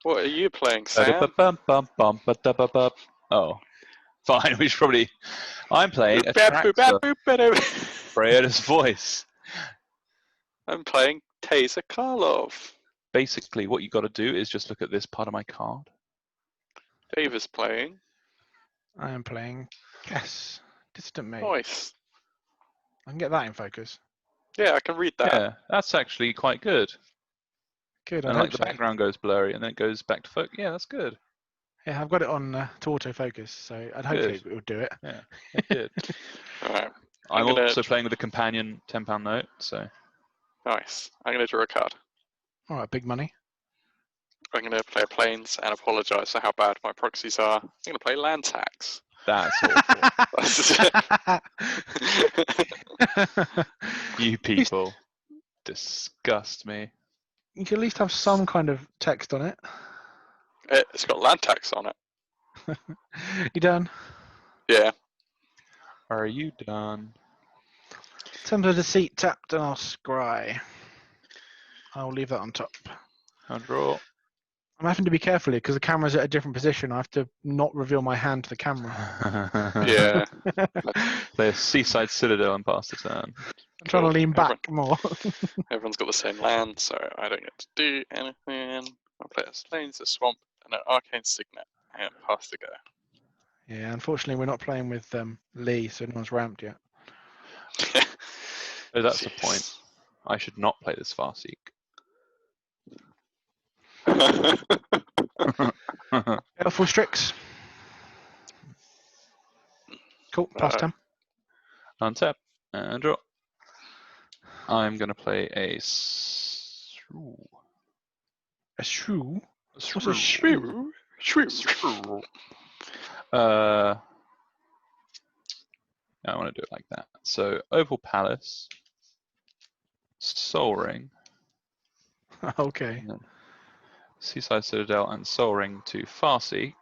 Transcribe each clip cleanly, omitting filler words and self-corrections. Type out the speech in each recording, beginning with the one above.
What are you playing, Sam? Oh, fine. We should probably. I'm playing Atraxa. Freya's voice. I'm playing Teysa Karlov. Basically, what you got to do is just look at this part of my card. Dave is playing. I am playing Kess. Distant Mate. Nice. I can get that in focus. Yeah, I can read that. Yeah, that's actually quite good. Good. And like the background goes blurry, and then it goes back to focus. Yeah, that's good. Yeah, I've got it on to autofocus, so I'd hopefully it would do it. Yeah, good. All right. I'm also playing with a companion £10 note, so. Nice. I'm going to draw a card. All right, big money. I'm going to play a Plains and apologise for how bad my proxies are. I'm going to play land tax. That's awful. You people disgust me. You can at least have some kind of text on it. It's got land tax on it. You done? Yeah. Are you done? Temper Deceit tapped and I'll scry. I'll leave that on top. I'll draw. I'm having to be careful here because the camera's at a different position. I have to not reveal my hand to the camera. Yeah. Play a Seaside Citadel and pass the turn. I'm trying to lean back more. Everyone's got the same land, so I don't get to do anything. I'll play a Slains, a Swamp, and an Arcane Signet, and pass to go. Yeah, unfortunately we're not playing with Lee, so no one's ramped yet. Oh, that's the point. I should not play this Farseek. Full Strix. Cool, pass 10. Untap and draw. I'm going to play a shrew. A shrew? What's a shrew? Shrew. I want to do it like that. So, Oval Palace, Soul Ring. Okay. Seaside Citadel and Soul Ring to Farseek.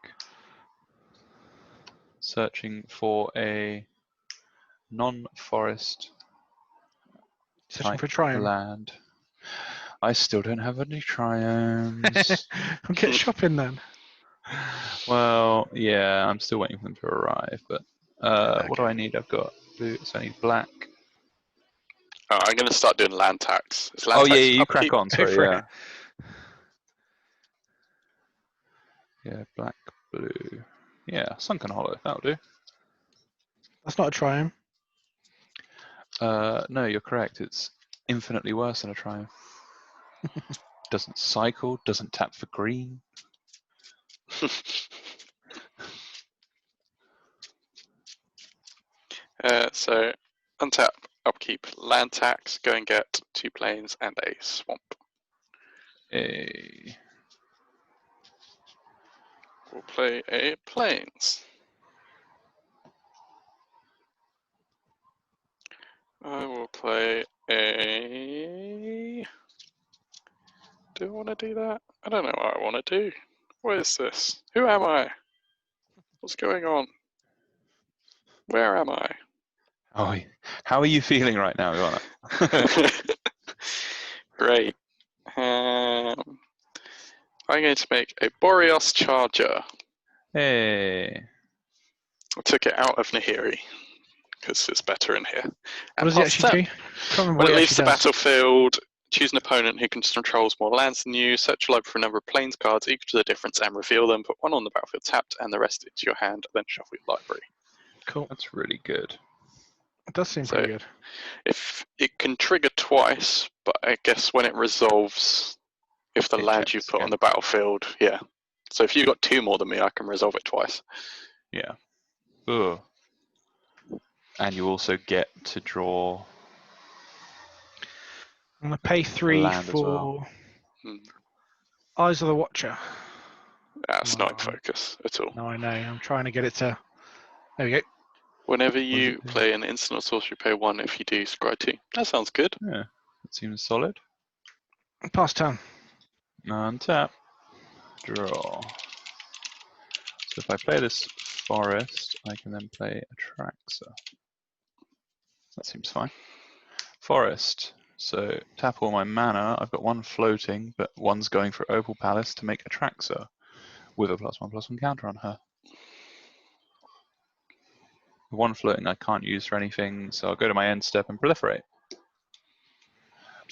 Searching for a non-forest Searching for triumph. land. I still don't have any triomes. I'll get shopping then. Well, yeah, I'm still waiting for them to arrive, but Okay. what do I need? I've got blue, so I need black. Oh, I'm going to start doing land tax. Yeah, you crack on, sorry, yeah. Yeah, black, blue. Yeah, Sunken Hollow, that'll do. That's not a triumph. No, you're correct. It's infinitely worse than a triumph. Doesn't cycle, doesn't tap for green. So, untap, upkeep, land tax, go and get 2 plains and a swamp. We'll play a plains. I will play a... Do I want to do that? I don't know what I want to do. What is this? Who am I? What's going on? Where am I? Oh, how are you feeling right now, Ivana? Great. I'm going to make a Boreas Charger. Hey. I took it out of Nahiri because it's better in here. What does it actually do? When it leaves the battlefield, choose an opponent who controls more lands than you, search your library for a number of plains cards equal to the difference and reveal them, put one on the battlefield tapped and the rest into your hand, then shuffle your library. Cool. That's really good. It does seem pretty good. If it can trigger twice, but I guess when it resolves, if the land you put on the battlefield, yeah. So if you've got 2 more than me, I can resolve it twice. Yeah. Ugh. And you also get to draw. I'm going to pay 3 for Eyes of the Watcher. That's not in focus at all. No, I know. I'm trying to get it to... There we go. Whenever you play an instant or sorcery, pay 1. If you do, scry 2. That sounds good. Yeah, that seems solid. Pass turn. Untap. Draw. So if I play this forest, I can then play Atraxa. That seems fine. Forest. So tap all my mana. I've got one floating, but one's going for Opal Palace to make Atraxa with a +1/+1 counter on her. The one floating I can't use for anything, so I'll go to my end step and proliferate.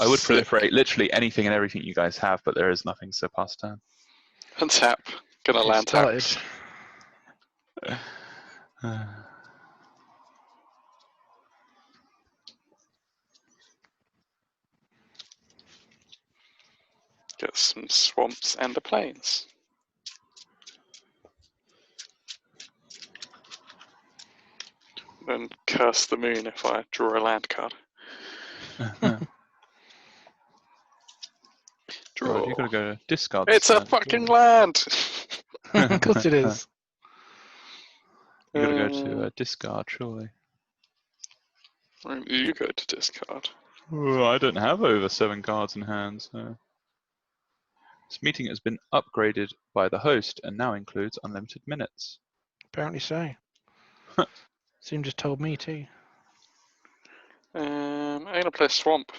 I would Sick. proliferate literally anything and everything you guys have, but there is nothing, so pass turn. Untap. Gonna It land started. tax. Get some swamps and the plains. Then curse the moon if I draw a land card. Draw. God, you've got to go to discard. It's a fucking land! Of course it is. You've got to go to discard, surely. Where do you go to discard? Oh, I don't have over 7 cards in hand, so. This meeting has been upgraded by the host and now includes unlimited minutes. Apparently so. Sim just told me too. I'm gonna play swamp.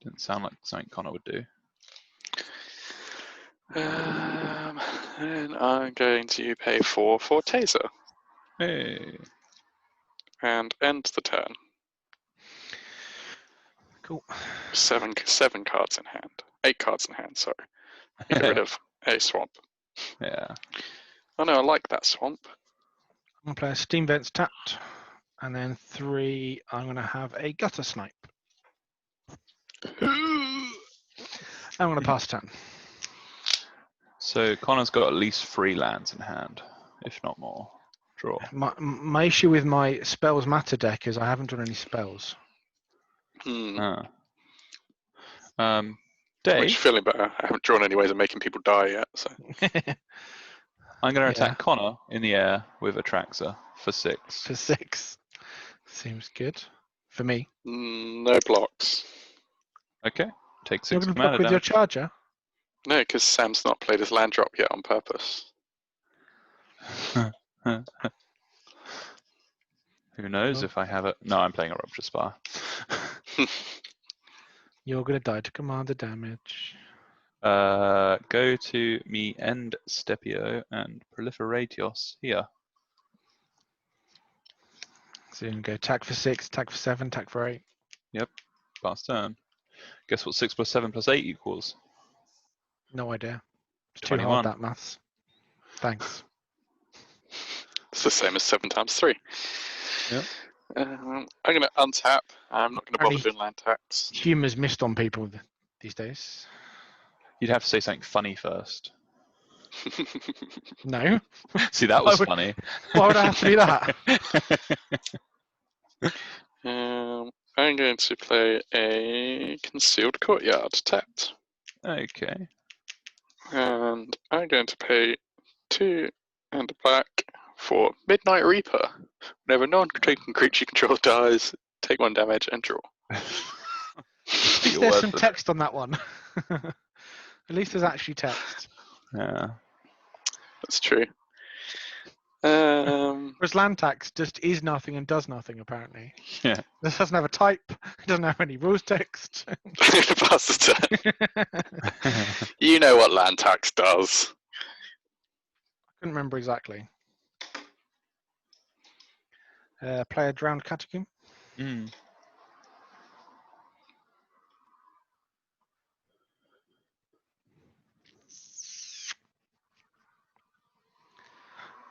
Didn't sound like something Connor would do. And I'm going to pay 4 for Teysa. Hey. And end the turn. Cool. 7 cards in hand. 8 cards in hand, sorry. Get rid of a swamp. Yeah. Oh no, I like that swamp. I'm gonna play a Steam Vents tapped, and then 3. I'm gonna have a Gutter Snipe. I'm gonna pass turn. So Connor's got at least 3 lands in hand, if not more. Draw. My issue with my spells matter deck is I haven't done any spells. Dave, Which feeling better. I haven't drawn any ways of making people die yet, so. I'm going to Yeah. attack Connor in the air with Atraxa for 6. For 6. Seems good. For me. No blocks. Okay. Take You're 6 gonna mana block with your damage. charger? No, because Sam's not played his land drop yet on purpose. Who knows Well. if I have it? No, I'm playing a Rupture Spire. You're gonna die to commander damage. Go to me end Stepio and Proliferatios here. So you're gonna go attack for 6, attack for 7, attack for 8. Yep. Pass turn. Guess what 6 + 7 + 8 equals? No idea. It's too 21. hard, that maths. Thanks. It's the same as 7 times 3. Yep. I'm going to untap. I'm not going to bother Apparently- doing land tax. Humor's missed on people these days. You'd have to say something funny first. No. See, that was funny. Why would I have to do that? I'm going to play a Concealed Courtyard tapped. Okay. And I'm going to pay 2 and a black for Midnight Reaper. Whenever a non-taken creature you control dies, take 1 damage and draw. There's some text on that one. At least there's actually text. Yeah. That's true. Whereas land tax just is nothing and does nothing, apparently. Yeah. This doesn't have a type. It doesn't have any rules text. Pass the turn. You know what land tax does. I couldn't remember exactly. Play a drowned catacomb. Mm.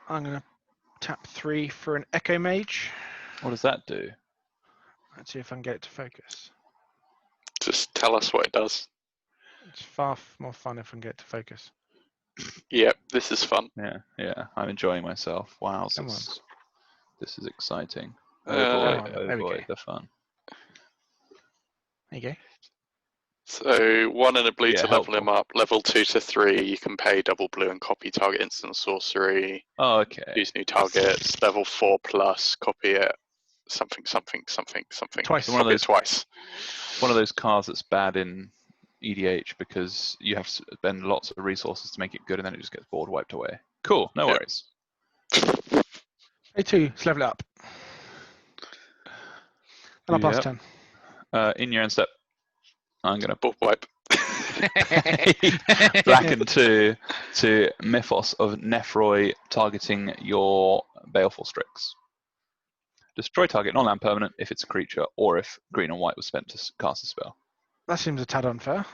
I'm going to tap 3 for an Echo Mage. What does that do? Let's see if I can get it to focus. Just tell us what it does. It's far more fun if I can get it to focus. Yep, this is fun. Yeah. I'm enjoying myself. Wow, Come on. this is exciting. Uh, there we Avoid go. the fun. There you go. So 1 and a blue Yeah, to level him helpful. up. Level 2 to 3, you can pay double blue and copy target instant sorcery. Oh, okay. Use new targets. Level 4 plus, copy it. Something. Twice. So one of Copy it those- twice. One of those cards that's bad in EDH because you have to spend lots of resources to make it good and then it just gets board wiped away. Cool, no Yep. worries. Play 2, let's level it up. And I'll pass Yep. 10. In your end step, I'm going to Ball wipe. blacken 2 to Mythos of Nephroi, targeting your Baleful Strix. Destroy target non-land permanent if it's a creature, or if green and white was spent to cast a spell. That seems a tad unfair.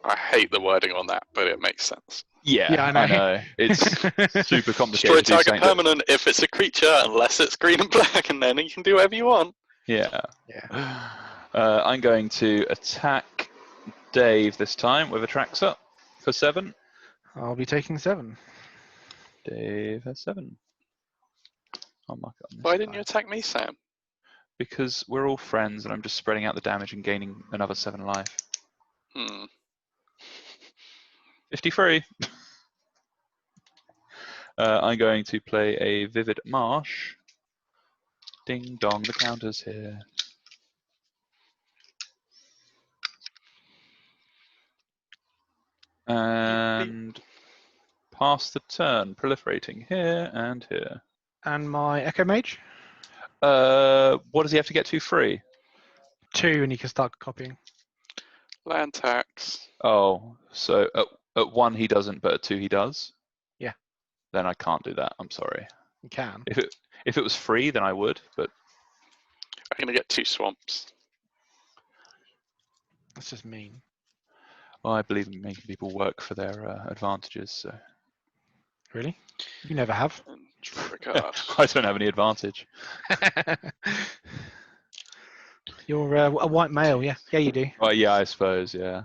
I hate the wording on that, but it makes sense. Yeah, I know. It's super complicated. Destroy to do target something that- permanent if it's a creature, unless it's green and black, and then you can do whatever you want. Yeah. Yeah. I'm going to attack Dave this time with Atraxa for 7. I'll be taking 7. Dave has 7. I'll mark it on this Why didn't you side. attack me, Sam? Because we're all friends and I'm just spreading out the damage and gaining another 7 life. 53. I'm going to play a Vivid Marsh. Ding dong, the counter's here. And pass the turn, proliferating here and here. And my Echo Mage? What does he have to get to free? 2, and you can start copying. Land tax. Oh, so at 1 he doesn't, but at 2 he does? Yeah. Then I can't do that, I'm sorry. You can. If it was free, then I would, but... I'm going to get 2 swamps. That's just mean. Well, I believe in making people work for their advantages, so... Really? You never have. And draw a card. I don't have any advantage. You're a white male, yeah. Yeah, you do. Well, yeah, I suppose, yeah.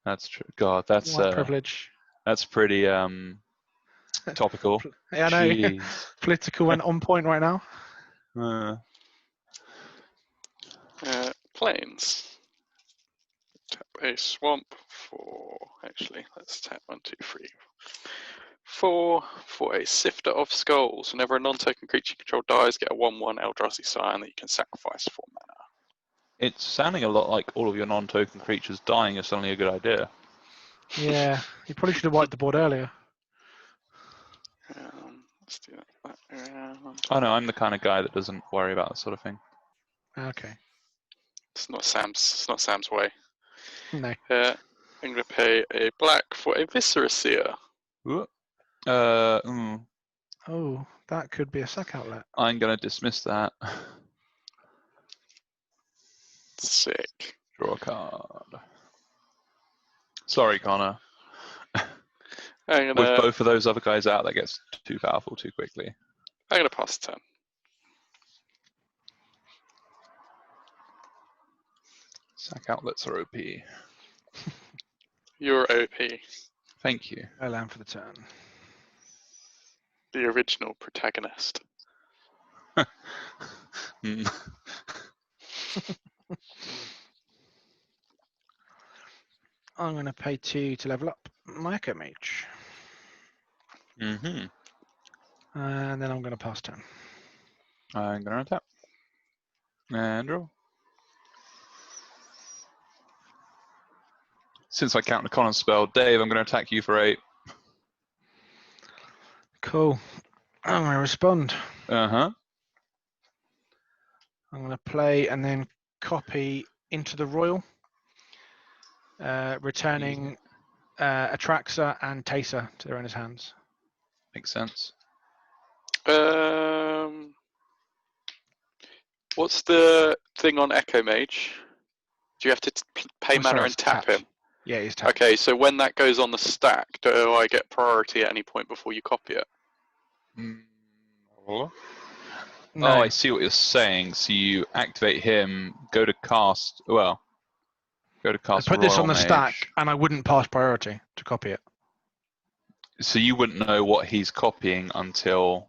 That's true. God, that's White privilege. that's pretty topical. Yeah, I know. Jeez. Political and on point right now. Plains. Tap a swamp for... Actually, let's tap 1, 2, 3, 4 for a Sifter of Skulls. Whenever a non-token creature you control dies, get a 1/1 Eldrazi Scion that you can sacrifice for mana. It's sounding a lot like all of your non-token creatures dying is suddenly a good idea. Yeah, you probably should have wiped the board earlier. Let's do that. Oh no, I'm the kind of guy that doesn't worry about that sort of thing. Okay. It's not Sam's way. No. I'm going to pay a black for a Viscera Seer. Oh, that could be a sack outlet. I'm going to dismiss that. Sick. Draw a card. Sorry, Connor. I'm With gonna both of those other guys out, that gets too powerful too quickly. pass the turn. Sack outlets are OP. You're OP. Thank you. I land for the turn. The original protagonist. Mm. I'm going to pay 2 to level up my Echo Mage. Mm-hmm. And then I'm going to pass turn. I'm going to attack. And draw. Since I counted Connor's spell, Dave, I'm going to attack you for 8. Cool. I'm going to respond. Uh-huh. I'm going to play and then copy into the Royal, returning Atraxa and Teysa to their owner's hands. Makes sense. What's the thing on Echo Mage? Do you have to pay Oh, mana sorry, and it's tap tapped. him? Yeah, he's tapped. Okay, so when that goes on the stack, do I get priority at any point before you copy it? Oh, No, I see what you're saying. So you activate him, go to cast. Well, go to I cast. put this on the Royal stack Mage. and I wouldn't pass priority to copy it. So you wouldn't know what he's copying until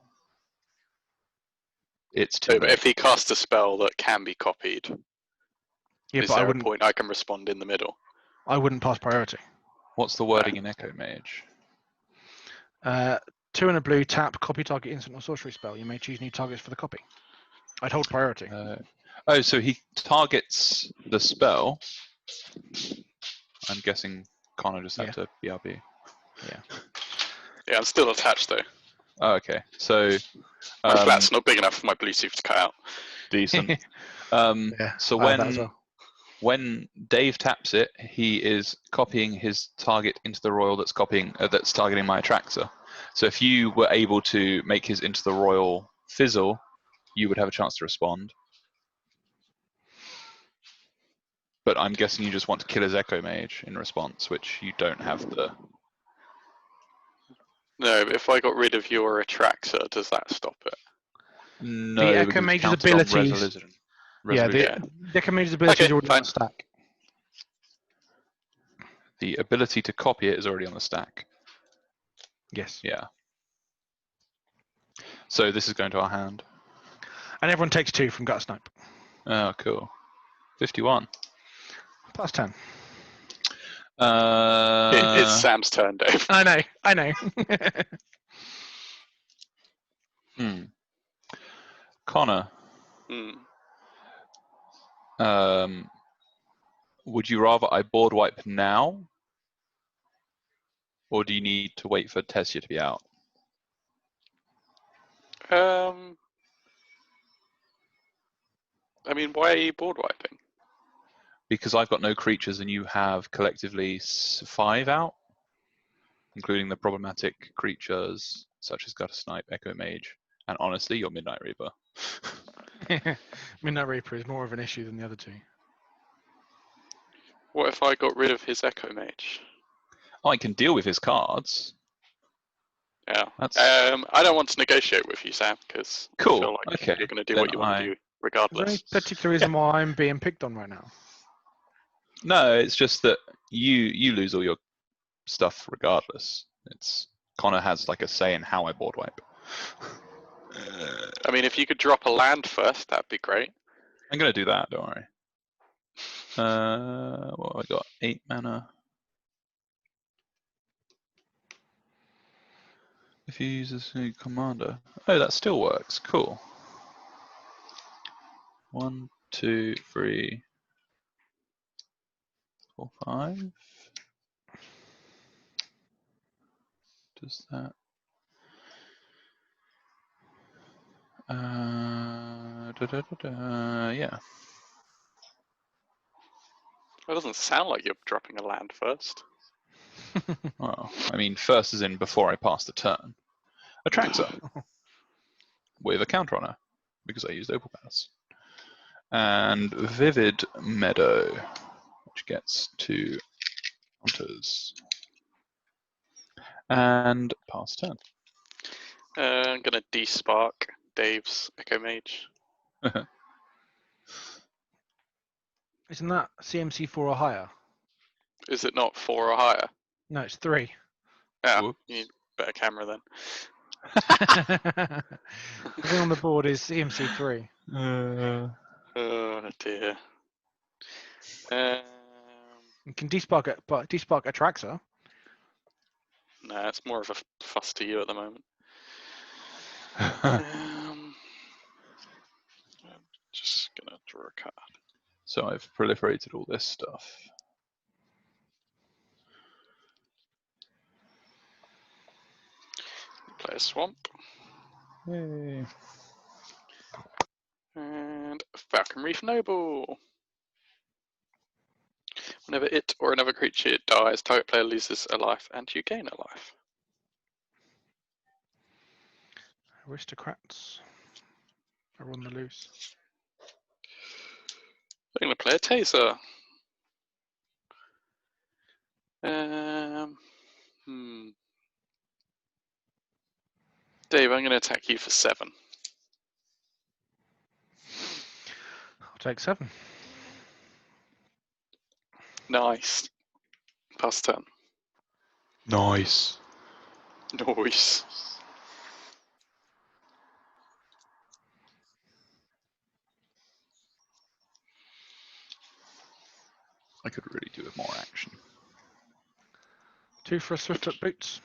it's too So late. if he casts a spell that can be copied, Yeah, is but I there a wouldn't. point I can respond in the middle? I wouldn't pass priority. What's the wording in Echo Mage? 2 and a blue, tap, copy target instant or sorcery spell. You may choose new targets for the copy. I'd hold priority. Oh, so he targets the spell. I'm guessing Connor just had to BRB. Yeah, I'm still attached though. Oh, okay. So That's not big enough for my Bluetooth to cut out. Decent. Yeah, So I have that as well. when Dave taps it, he is copying his target into the royal that's targeting my Atraxa. So if you were able to make his into the royal fizzle, you would have a chance to respond. But I'm guessing you just want to kill his Echo Mage in response, which you don't have the. No, but if I got rid of your Atraxa, does that stop it? No, The Echo because it's Mage's counted on abilities. resolution. Yeah, the Yeah. Echo Mage's abilities Okay, are already on fine. the stack. The ability to copy it is already on the stack. Yes. Yeah. So this is going to our hand. And everyone takes 2 from Gut Snipe. Oh, cool. 51. Plus 10. It's Sam's turn, Dave. I know. Connor, would you rather I board wipe now, or do you need to wait for Teysa to be out? I mean, why are you board wiping? Because I've got no creatures and you have collectively 5 out, including the problematic creatures such as Gutter Snipe, Echo Mage, and honestly, your Midnight Reaper. Midnight Reaper is more of an issue than the other 2. What if I got rid of his Echo Mage? I can deal with his cards. Yeah. That's I don't want to negotiate with you, Sam, because cool. I feel like Okay. you're going to do Then what you want to do Is there any regardless. particular reason why I'm being picked on right now? No, it's just that you lose all your stuff regardless. It's Connor has like a say in how I board wipe. I mean, if you could drop a land first, that'd be great. I'm gonna do that. Don't worry. What have I got? 8 mana. If he uses a commander, oh, that still works. Cool. 1, 2, 3, 4, 5. Does that? Yeah. It doesn't sound like you're dropping a land first. Well, I mean, first is in before I pass the turn. Atraxa with a counter on her because I used Opal Palace. And Vivid Meadow, which gets 2 counters. And pass turn. I'm going to despark Dave's Echo Mage. Isn't that CMC 4 or higher? Is it not 4 or higher? No, it's 3. Yeah, Whoops. you need better camera then. Everything on the board is CMC 3. Oh dear. You can despark it, but despark Atraxa. No, it's more of a fuss to you at the moment. I'm just gonna draw a card. So I've proliferated all this stuff. Play a swamp. Yay. And Falcon Reef Noble. Whenever it or another creature dies, target player loses a life and you gain a life. Aristocrats are on the loose. I'm going to play a Teysa. Dave, I'm going to attack you for 7. I'll take 7. Nice. Pass turn. Nice. Nice. I could really do with more action. 2 for a Swiftfoot Boots.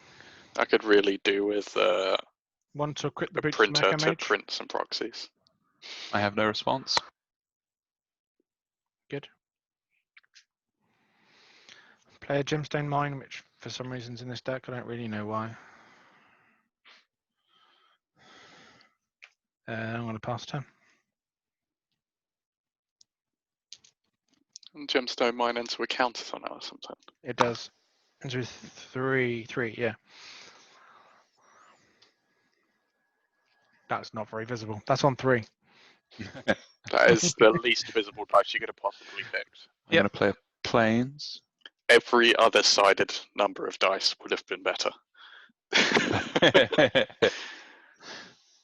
I could really do with 1 to equip the a boots printer from Echo to Mage. print some proxies. I have no response. Good. Play a Gemstone Mine, which for some reason's in this deck. I don't really know why. I'm going to pass turn. And gemstone mine into a counter somehow or something. It does. Into 3, yeah. That's not very visible. That's on 3. That is the least visible dice you could have possibly picked. I'm going to play planes. Every other sided number of dice would have been better.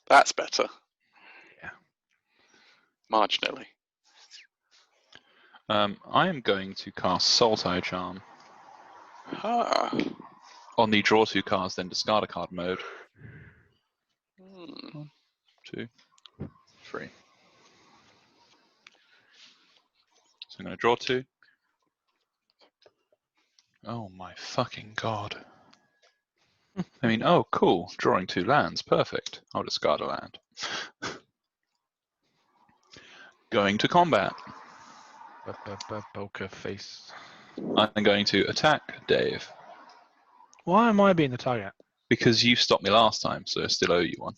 That's better. Yeah. Marginally. I am going to cast Soul Tie Charm Ah. on the draw 2 cards, then discard a card mode. Hmm. 1, 2, 3. So I'm going to draw 2. Oh my fucking god. I mean, oh cool, drawing 2 lands, perfect. I'll discard a land. Going to combat. Poker face. I'm going to attack Dave. Why am I being the target? Because you stopped me last time, so I still owe you one.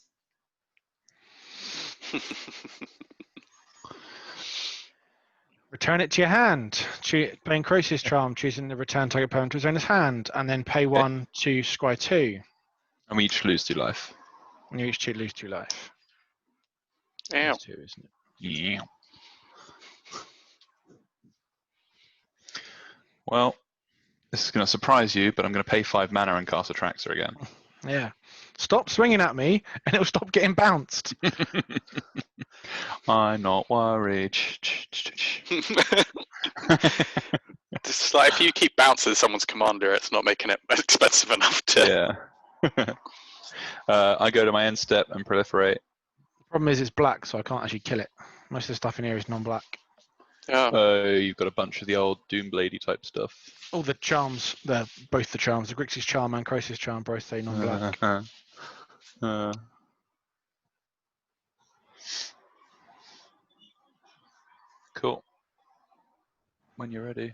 Return it to your hand. Playing Croesus Charm, choosing the return target opponent to his owner's hand, and then pay 1 to scry 2. And we each lose 2 life. And you each lose 2 life. Ow. Lose 2, isn't it? Yeah. Well, this is going to surprise you, but I'm going to pay 5 mana and cast Atraxa again. Yeah. Stop swinging at me, and it'll stop getting bounced. I'm not worried. It's like if you keep bouncing someone's commander, it's not making it expensive enough to. Yeah. I go to my end step and proliferate. The problem is it's black, so I can't actually kill it. Most of the stuff in here is non-black. Yeah. You've got a bunch of the old Doombladey type stuff. All the charms, both the charms, the Grixis Charm and Croesus Charm, both say non-black. Cool. When you're ready,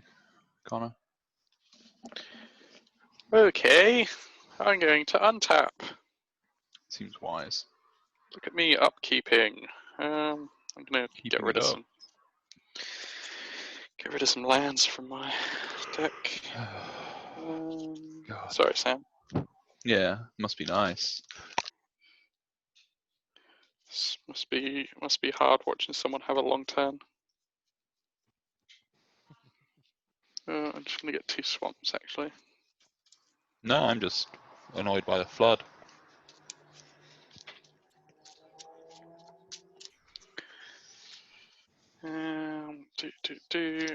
Connor. Okay. I'm going to untap. Seems wise. Look at me upkeeping. I'm gonna Keeping get rid it of up. some lands from my deck. God. Sorry, Sam. Yeah, must be nice. This must be hard watching someone have a long turn. I'm just gonna get 2 swamps actually. No, I'm just annoyed by the flood.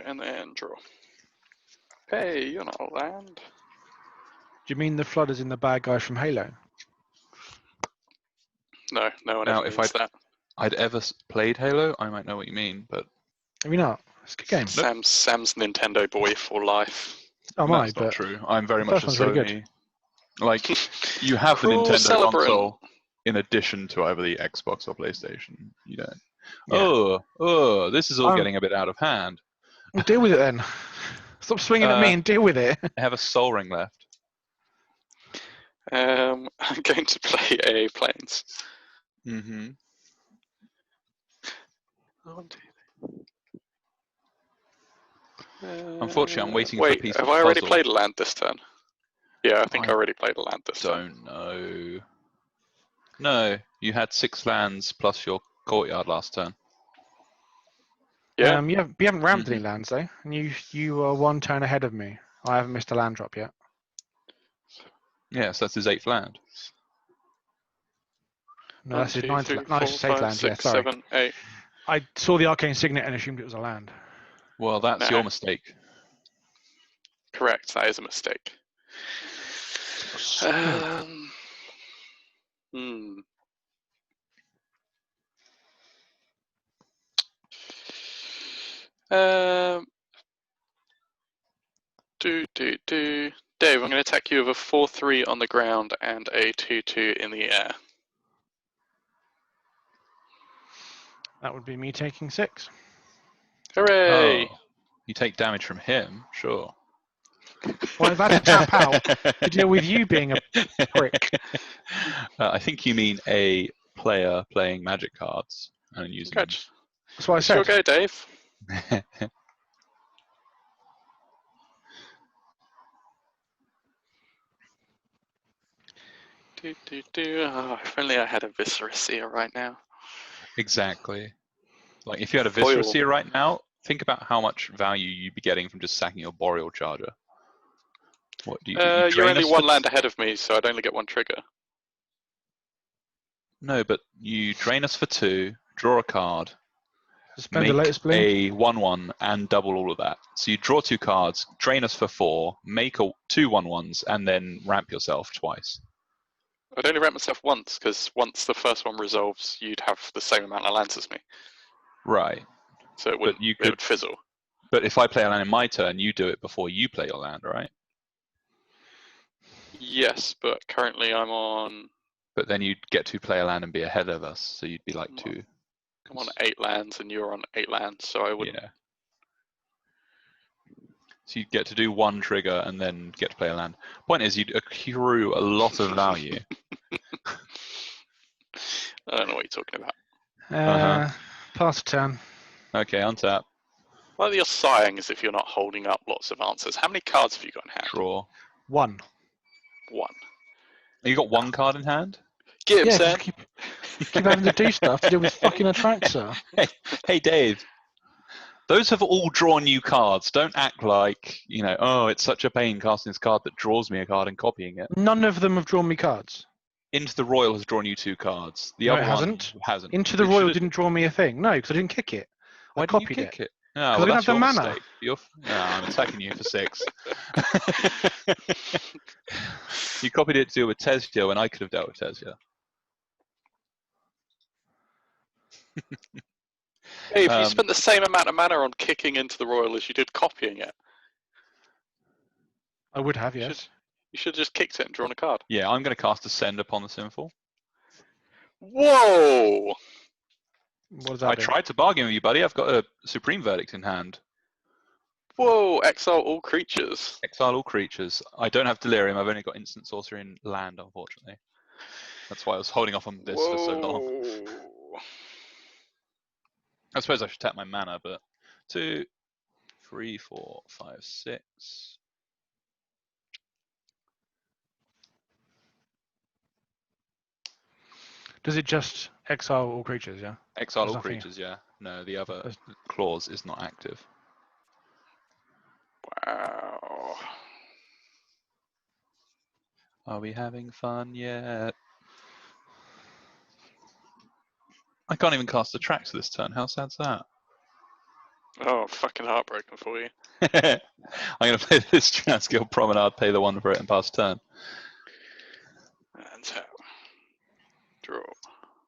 And then draw. Hey, you're not a land. Do you mean the flood is in the bad guy from Halo? No, no one Now, ever if means that. I'd ever played Halo, I might know what you mean, but Have you not? It's a good game. Sam's Nintendo boy for life. Oh my, that's not but true. I'm very the much a first one's really Sony. Like, you have the Cruel Nintendo celebrant. console in addition to either the Xbox or PlayStation. You don't. Yeah. Oh, this is all I'm- getting a bit out of hand. Well, deal with it then. Stop swinging at me and deal with it. I have a Soul Ring left. I'm going to play a planes. Mm-hmm. 1, 2, Unfortunately, I'm waiting for wait, a piece have of I already puzzle. played a land this turn? Yeah, I think I I already played a land this turn. Don't know. No, you had 6 lands plus your courtyard last turn. Yeah. You haven't rammed any lands though, and you are 1 turn ahead of me. I haven't missed a land drop yet. Yes, that's his 8th land. No, 1, that's his 2, 9th. 3, No, 4, it's his 8th 5, land. 6, Yeah, sorry. 7, 8. I saw the arcane signet and assumed it was a land. Well, that's No. your mistake. Correct, that is a mistake. Hmm. Dave, I'm going to attack you with a 4/3 on the ground and a 2/2 in the air. That would be me taking 6. Hooray! Oh, you take damage from him, sure. Well, I've had to tap out to deal with you being a prick. I think you mean a player playing Magic cards and using them. Gotcha. That's what I It's your said. go, Dave. Oh, if only I had a Viscera Seer right now. Exactly. Like if you had a Foil. Viscera Seer right now, think about how much value you'd be getting from just sacking your Boreal Charger. What do? You You're drain only us one for land ahead of me, so I'd only get one trigger. No, but you drain us for 2, draw a card, Suspend make the latest bloom. a 1/1 and double all of that. So you draw 2 cards, drain us for 4, make 2 1/1s, and then ramp yourself twice. I'd only ramp myself once, because once the first one resolves, you'd have the same amount of lands as me. Right. So it wouldn't. It would fizzle. But if I play a land in my turn, you do it before you play your land, right? Yes, but currently I'm on. But then you'd get to play a land and be ahead of us, so you'd be like 2. I'm on 8 lands, and you're on 8 lands, so I wouldn't. Yeah. So you'd get to do 1 trigger and then get to play a land. Point is, you'd accrue a lot of value. I don't know what you're talking about. Pass a turn. Okay, untap, Well, you're sighing as if you're not holding up lots of answers. How many cards have you got in hand? draw. 1. 1. You got 1 card in hand? Get him, Yeah, Sam. keep having to do stuff to do with fucking Atraxa. Hey, Dave. Those have all drawn you cards. Don't act like, oh, it's such a pain casting this card that draws me a card and copying it. None of them have drawn me cards. Into the Royal has drawn you 2 cards. The No, other it hasn't. one hasn't. Into the It Royal should've- didn't draw me a thing. No, because I didn't kick it. Why I didn't copied you kick it. it? No, I well, didn't that's have your the mana. mistake. No, I'm attacking you for 6. You copied it to deal with Teysa when I could have dealt with Teysa. Dave, you spent the same amount of mana on kicking into the Royal as you did copying it. I would have, yes. You should have just kicked it and drawn a card. Yeah, I'm going to cast Ascend upon the Sinful. Whoa! What does that I do? tried to bargain with you, buddy. I've got a Supreme Verdict in hand. Whoa! Exile all creatures. Exile all creatures. I don't have Delirium. I've only got Instant Sorcery in land, unfortunately. That's why I was holding off on this for so long. I suppose I should tap my mana, but 2, 3, 4, 5, 6. Does it just exile all creatures, yeah? Exile There's all nothing- creatures, yeah. No, the other clause is not active. Wow. Are we having fun yet? I can't even cast the tracks this turn. How sad's that? Oh, fucking heartbroken for you. I'm going to play this Transskill Promenade, pay the 1 for it, and pass turn. And tap. Draw.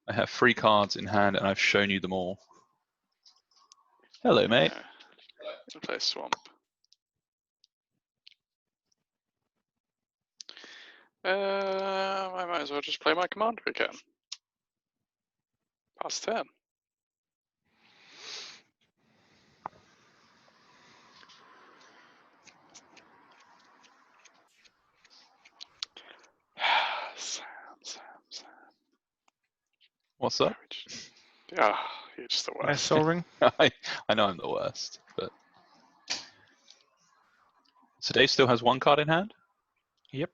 I have 3 cards in hand, and I've shown you them all. Hello, mate. I'll play Swamp. I might as well just play my commander again. Pass turn. Sam. What's up? Ah, you're just the Nice worst. Soul Ring. I know I'm the worst, but... So Dave still has 1 card in hand? Yep.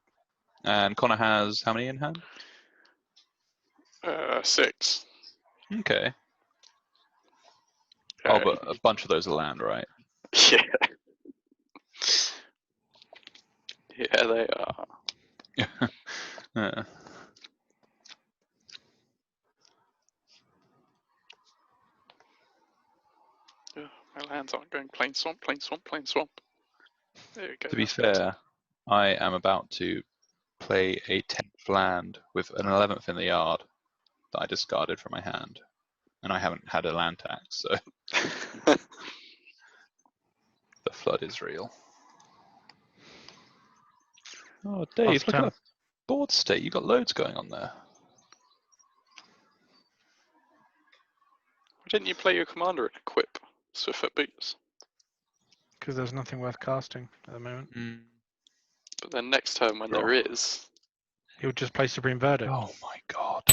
And Connor has how many in hand? 6. Okay. Oh, but a bunch of those are land, right? Yeah. Yeah, they are. Yeah. My lands aren't going plain swamp, plain swamp, plain swamp. There we go. To be that's better. fair, I am about to play a 10th land with an 11th in the yard that I discarded from my hand. And I haven't had a land tax, so the flood is real. Oh, Dave, look at that board state. You've got loads going on there. Why didn't you play your commander and equip Swiftfoot Boots? Because there's nothing worth casting at the moment. But then next turn when there is... He would just play Supreme Verdict. Oh my god.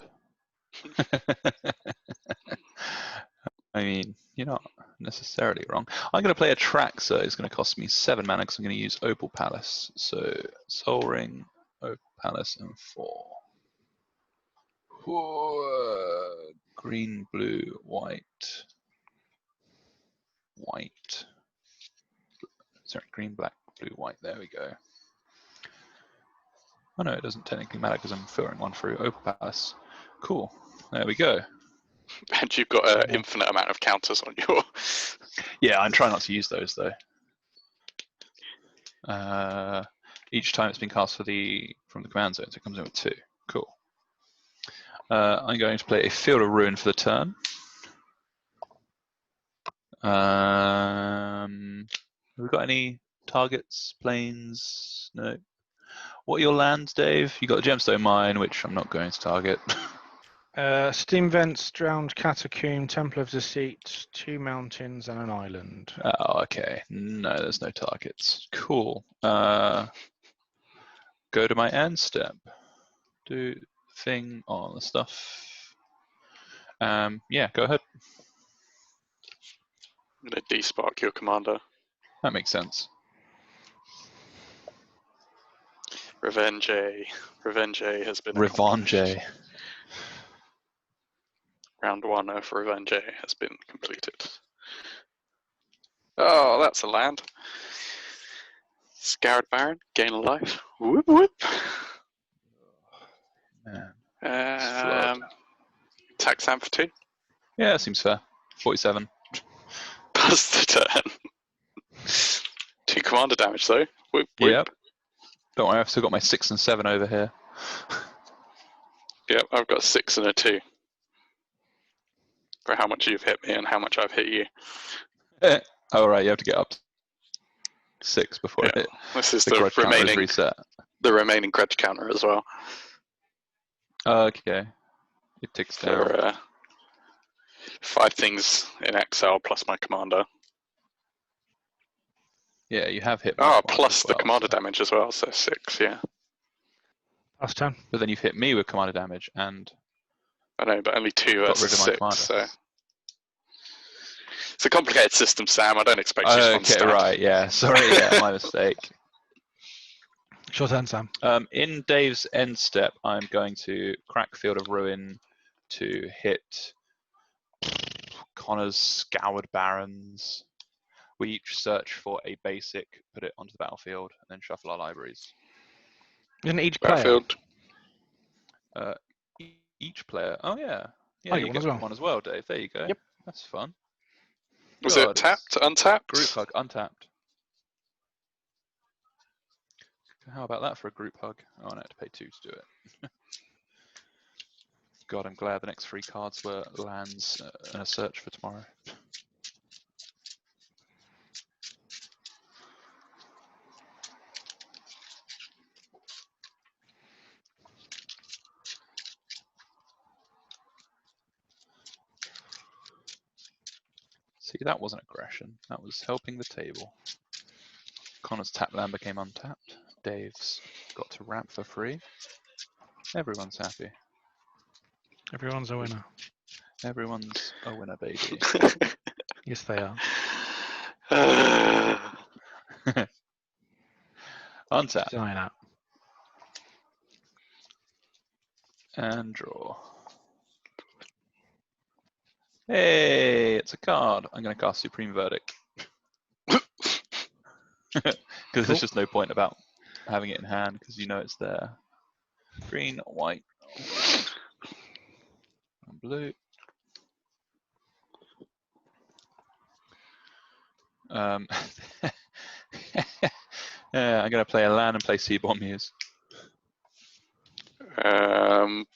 I mean, you're not necessarily wrong. I'm going to play Atraxa. It's going to cost me 7 mana because I'm going to use Opal Palace. So Soul Ring, Opal Palace, and 4. Green, blue, white. White. Sorry, green, black, blue, white. There we go. Oh no, it doesn't technically matter because I'm filtering one through Opal Palace. Cool. There we go. And you've got an infinite amount of counters on your. Yeah, I'm trying not to use those though. Each time it's been cast from the command zone, so it comes in with 2. Cool. I'm going to play a Field of Ruin for the turn. Have we got any targets, planes? No. What are your lands, Dave? You got a Gemstone Mine, which I'm not going to target. Steam Vents, Drowned Catacomb, Temple of Deceit, 2 mountains, and an island. Oh, okay. No, there's no targets. Cool. Go to my end step. Do thing on the stuff. Yeah, go ahead. I'm going to despark your commander. That makes sense. Revenge has been Revenge. accomplished. Round 1 of Revenge has been completed. Oh, that's a land. Scarred Baron, gain a life. Whoop whoop. Man. Attack Sam for 2. Yeah, that seems fair. 47. Pass the turn. 2 commander damage though. Whoop, whoop. Yep. Don't worry, I've still got my 6 and 7 over here. Yep, I've got a 6 and a 2. For how much you've hit me and how much I've hit you. Oh, right, you have to get up to 6 before it. This is the grudge counter is remaining reset. The remaining grudge counter as well. Okay. It ticks down. For 5 things in exile plus my commander. Yeah, you have hit Oh, my plus as the well, commander so. damage as well, so 6, yeah. Last turn. But then you've hit me with commander damage and I know, but only 2 got rid versus of my 6, commander. so. It's a complicated system, Sam. I don't expect you to Okay, understand. right, yeah. Sorry, yeah, my mistake. Short turn, Sam. In Dave's end step, I'm going to crack Field of Ruin to hit Connor's Scoured Barons. We each search for a basic, put it onto the battlefield, and then shuffle our libraries. Isn't each player? Battlefield. Each player. Oh yeah, yeah. I You get get one as well. one as well, Dave. There you go. Yep. That's fun. Was God, it tapped, untapped? Group hug, untapped. How about that for a group hug? Oh, I had to pay 2 to do it. God, I'm glad the next 3 cards were lands and a search for tomorrow. See, that wasn't aggression. That was helping the table. Connor's tap land became untapped. Dave's got to ramp for free. Everyone's happy. Everyone's a winner. Everyone's a winner, baby. Yes, they are. Untap. Sign up. And draw. Hey, it's a card. I'm going to cast Supreme Verdict. Because there's just no point about having it in hand because you know it's there. Green, white, and blue. Yeah, I'm going to play a land and play Seaborn Muse.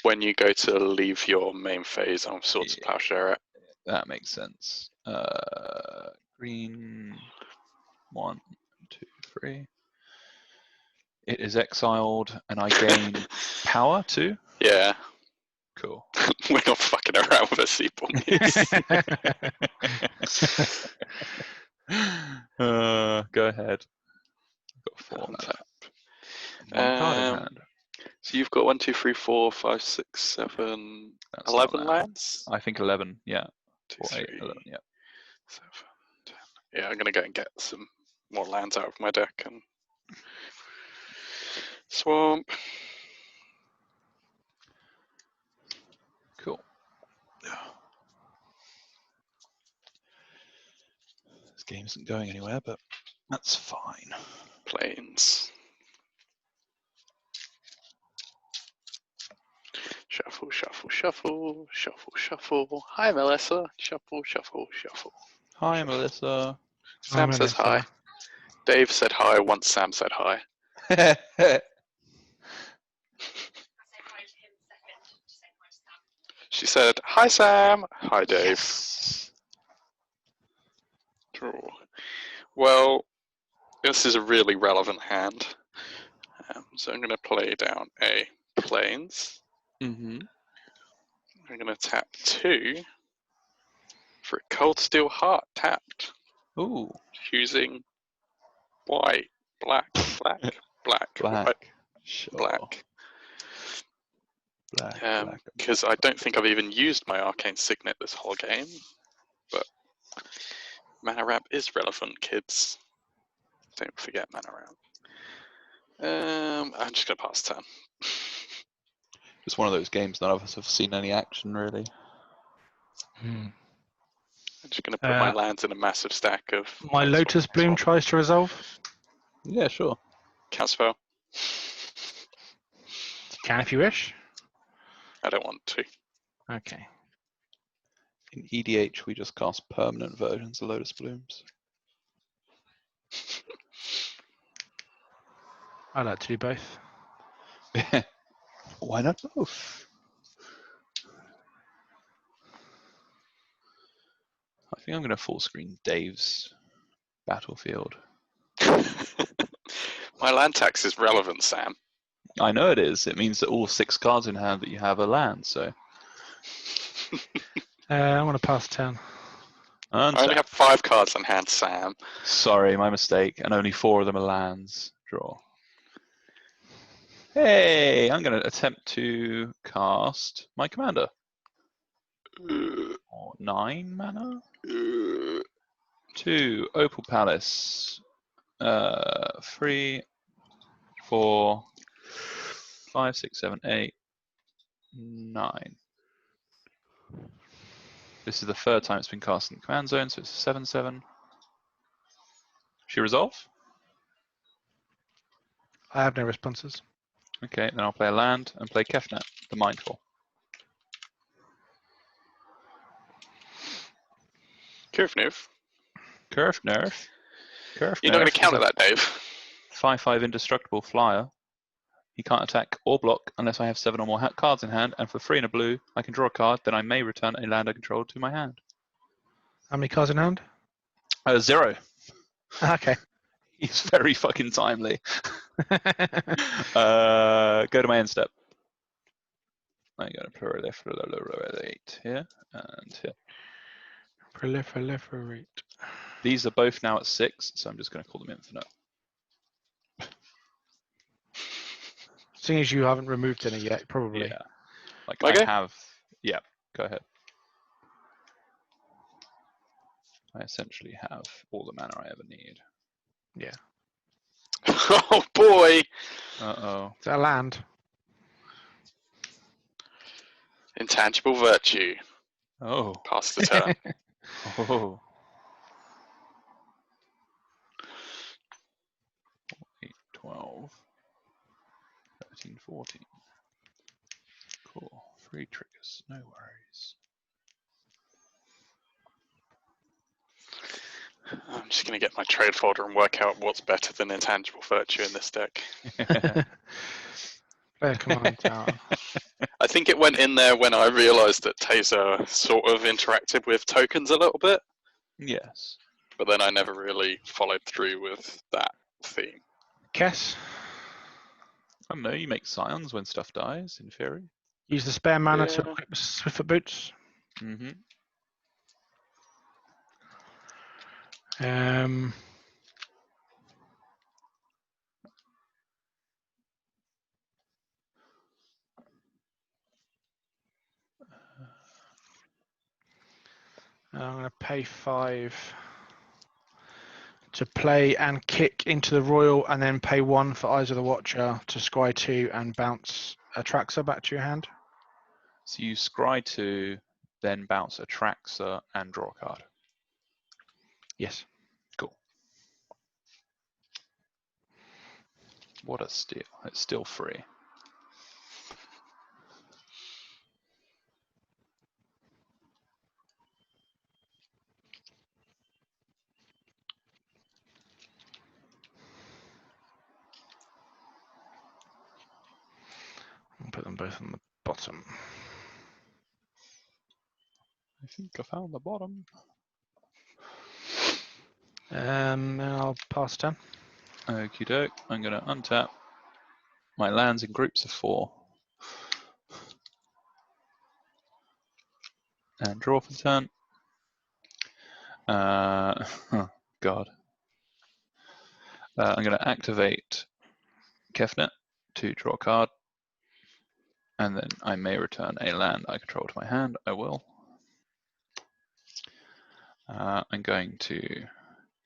When you go to leave your main phase on Swords of Plowshare. That makes sense. Green, 1, 2, 3. It is exiled, and I gain power too? Yeah. Cool. We're not fucking around with a Seaborn Muse. Go ahead. I've got 4 left. 1 card in hand. So you've got 1, 2, 3, 4, 5, 6, 7, That's 11 lands? I think 11, yeah. 2, 4, 8, 3, 11, yeah. 7, 10. Yeah, I'm going to go and get some more lands out of my deck and swamp. isn't going anywhere, but that's fine. Planes. Shuffle, shuffle, shuffle, shuffle, shuffle. Hi, Melissa. Shuffle, shuffle, shuffle. Hi, Melissa. Sam says hi. Dave said hi once Sam said hi. She said, hi, Sam. Hi, Dave. Yes. Draw. Well, this is a really relevant hand. So I'm going to play down a plains. Mm-hmm. I'm going to tap 2 for a Cold Steel Heart tapped. Ooh. Using white, black, black, black, Black. white, Sure. black. Black. Because I don't think I've even used my Arcane Signet this whole game. But Mana Ramp is relevant, kids. Don't forget Mana Ramp. I'm just going to pass turn. It's one of those games none of us have seen any action, really. I'm just going to put my lands in a massive stack of... My Lotus Bloom tries to resolve. Yeah, sure. Counterspell. You can if you wish. I don't want to. Okay. In EDH, we just cast permanent versions of Lotus Blooms. I like to do both. Why not both? I think I'm going to full screen Dave's battlefield. My land tax is relevant, Sam. I know it is. It means that all 6 cards in hand that you have are land, so. I want to pass turn. I only have 5 cards in hand, Sam. Sorry, my mistake. And only 4 of them are lands. Draw. Hey, I'm going to attempt to cast my commander. 9 mana. 2 Opal Palace. 3, 4, 5, 6, 7, 8, 9. This is the 3rd time it's been cast in the command zone, so it's a 7/7. She resolve? I have no responses. Okay, then I'll play a land and play Kefnet, the Mindful. Curve nerf. Curve nerf. You're not going to counter that, Dave. 5/5 indestructible flyer. He can't attack or block unless I have 7 or more cards in hand, and for 3 and a blue, I can draw a card, then I may return a land I control to my hand. How many cards in hand? 0. Okay. He's very fucking timely. Go to my end step. I'm going to proliferate here and here. Proliferate. These are both now at 6, so I'm just going to call them infinite. Seeing as you haven't removed any yet, probably. Yeah. Like Okay. I have. Yeah, go ahead. I essentially have all the mana I ever need. Yeah. Oh boy! Uh-oh. Is that a land? Intangible Virtue. Oh. Pass the turn. Oh. 8, 12, 13, 14. Cool. 3 triggers. No worries. I'm just going to get my trade folder and work out what's better than Intangible Virtue in this deck. Play a command tower. I think it went in there when I realised that Teysa sort of interacted with tokens a little bit, Yes. but then I never really followed through with that theme. Kess. I don't know, you make scions when stuff dies, in theory. Use the spare mana to Yeah. equip Swiftfoot Boots. Mm-hmm. I'm going to pay 5 to play and kick into the Royal, and then pay 1 for Eyes of the Watcher to scry 2 and bounce Atraxa back to your hand. So you scry 2, then bounce Atraxa and draw a card. Yes. What a steal. It's still free. I'll put them both on the bottom. I think I found the bottom. I'll pass turn. Okie doke. I'm going to untap my lands in groups of 4. And draw for turn. Oh, God. I'm going to activate Kefnet to draw a card. And then I may return a land I control to my hand. I will. I'm going to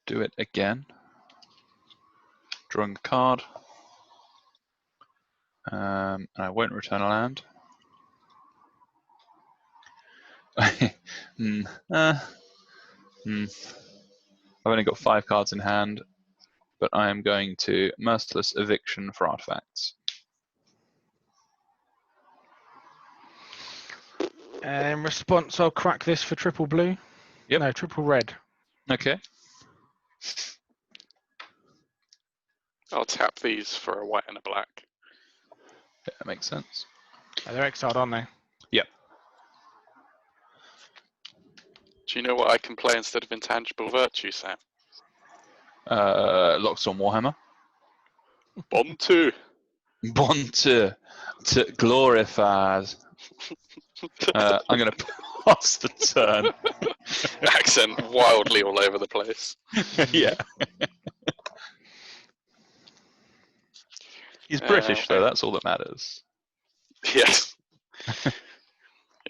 do it again. Drawing a card. And I won't return a land. I've only got 5 cards in hand, but I am going to Merciless Eviction for artifacts. In response, I'll crack this for triple blue. Yep. No, triple red. Okay. I'll tap these for a white and a black. Yeah, that makes sense. Oh, they're exiled, aren't they? Yep. Do you know what I can play instead of Intangible Virtue, Sam? Lockstorm Warhammer. Bomb 2. Bond to glorified. I'm going to pass the turn. Accent wildly all over the place. Yeah. He's British, though. That's all that matters. Yes.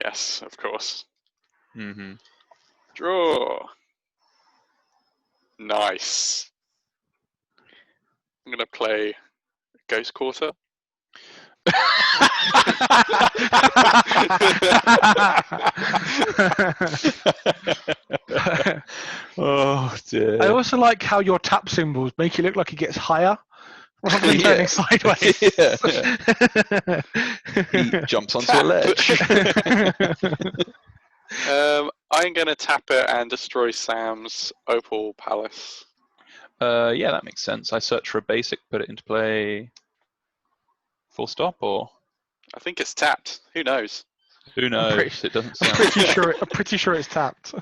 Yes, of course. Mm-hmm. Draw. Nice. I'm going to play Ghost Quarter. Oh dear. I also like how your tap symbols make it look like it gets higher rather than turning sideways. Yeah. He jumps onto a ledge. I'm going to tap it and destroy Sam's Opal Palace. Yeah, that makes sense. I search for a basic, put it into play. Full stop, or I think it's tapped. Who knows? who knows? It doesn't sound. I'm pretty sure it's tapped.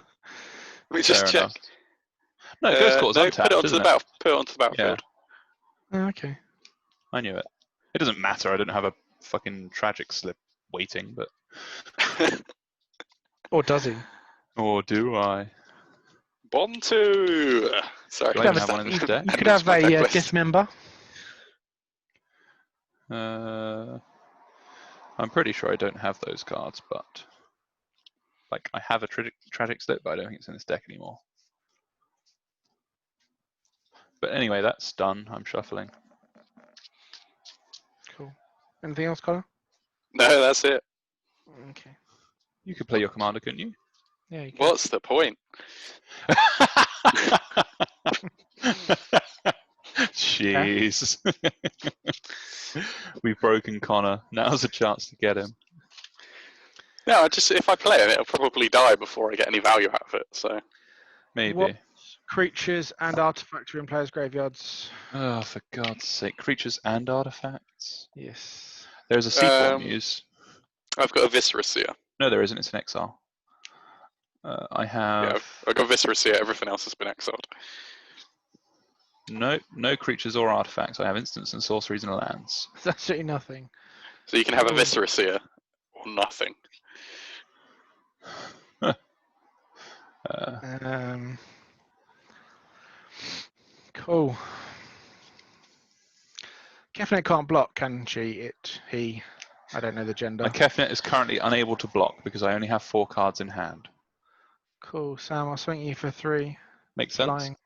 We just Fair check. enough. No, Ghost Quarter's No, untapped, put it onto isn't the it? put it onto the battlefield. Oh, okay. I knew it. It doesn't matter. I don't have a fucking tragic slip waiting, but. Or does he? Or do I? Bomb 2. Sorry, Do I even have one in this deck? You could have a dismember. I'm pretty sure I don't have those cards, but like I have a tragic slip, but I don't think it's in this deck anymore. But anyway, that's done. I'm shuffling. Cool. Anything else, Colin? No, that's it. Okay. You could play your commander, couldn't you? Yeah, you can. What's the point? Jeez. We've broken Connor. Now's a chance to get him. No, if I play it, it'll probably die before I get any value out of it. So Maybe. What creatures and artifacts are in players' graveyards? Oh, for God's sake. Creatures and artifacts? Yes. There's a sequel muse. I've got a Viscera Seer. No, there isn't. It's an exile. I have... Yeah, I've got Viscera Seer. Everything else has been exiled. No creatures or artifacts. I have instants and sorceries and lands. That's absolutely nothing. So you can have a Viscera Seer or nothing. Cool. Kefnet can't block, can she? I don't know the gender. My Kefnet is currently unable to block because I only have 4 cards in hand. Cool, Sam. I'll swing you for 3. Makes sense. Flying.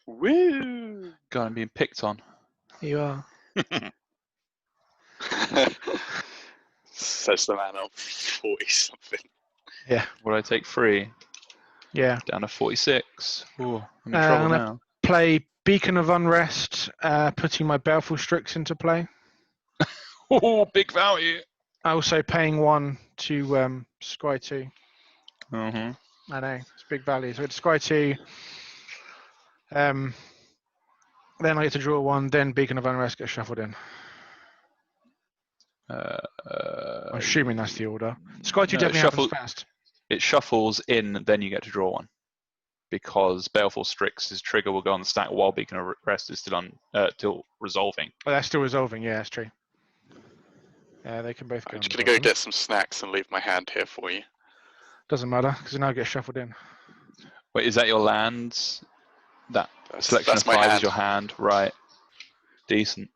Woo! God, I'm being picked on. You are. Says the man of 40 something. Yeah. Would I take 3? Yeah. Down to 46. Ooh, I'm in I'm trouble gonna now. play Beacon of Unrest, putting my Baleful Strix into play. Oh, big value. Also paying 1 to Scry 2. Mm-hmm. I know, it's big value. So it's Scry 2. Then I get to draw 1, then Beacon of Unrest gets shuffled in. I'm assuming that's the order. Scry 2 definitely happens first. It shuffles in, then you get to draw 1. Because Baleful Strix's trigger will go on the stack while Beacon of Rest is still resolving. Oh, that's still resolving, yeah, that's true. Yeah, they can both go. I'm just going to go get some snacks and leave my hand here for you. Doesn't matter, because now it gets shuffled in. Wait, is that your lands? That selection of 5 is your hand, right? Decent.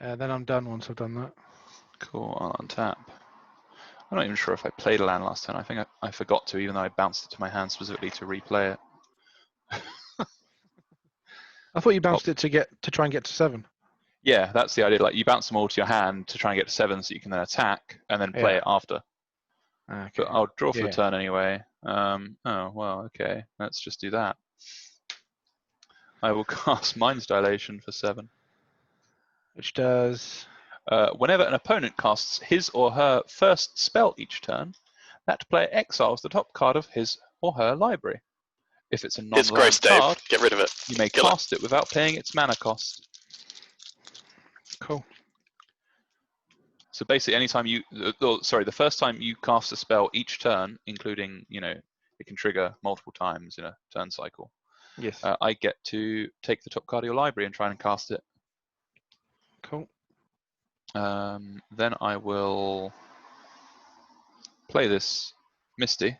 Then I'm done once I've done that. Cool, I'll untap. I'm not even sure if I played a land last turn. I think I forgot to, even though I bounced it to my hand specifically to replay it. I thought you bounced it to try and get to 7. Yeah, that's the idea. Like you bounce them all to your hand to try and get to 7 so you can then attack and then play it after. Okay. But I'll draw for the turn anyway. Oh, well, okay. Let's just do that. I will cast Mind's Dilation for 7. Which does... whenever an opponent casts his or her first spell each turn, that player exiles the top card of his or her library. If it's a non-land card, get rid of it. You may cast it without paying its mana cost. Cool. So basically, anytime the first time you cast a spell each turn, including, it can trigger multiple times in a turn cycle. Yes. I get to take the top card of your library and try and cast it. Cool. Then I will play this Misty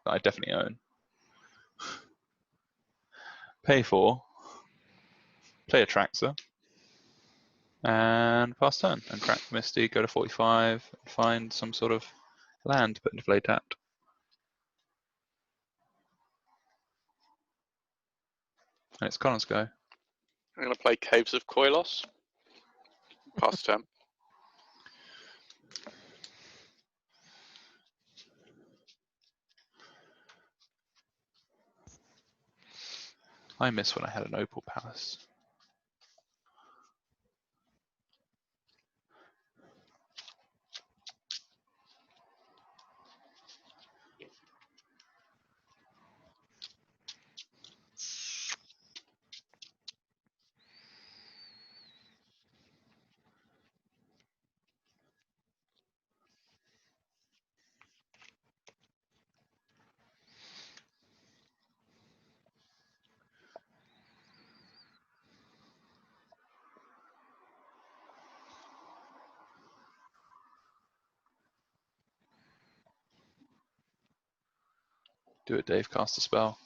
that I definitely own. Pay 4, play Atraxa, and pass turn, and crack Misty, go to 45, and find some sort of land to put into play tapped. And it's Connor's go. I'm going to play Caves of Koilos. Pass turn. I miss when I had an Opal Palace. Do it, Dave. Cast a spell.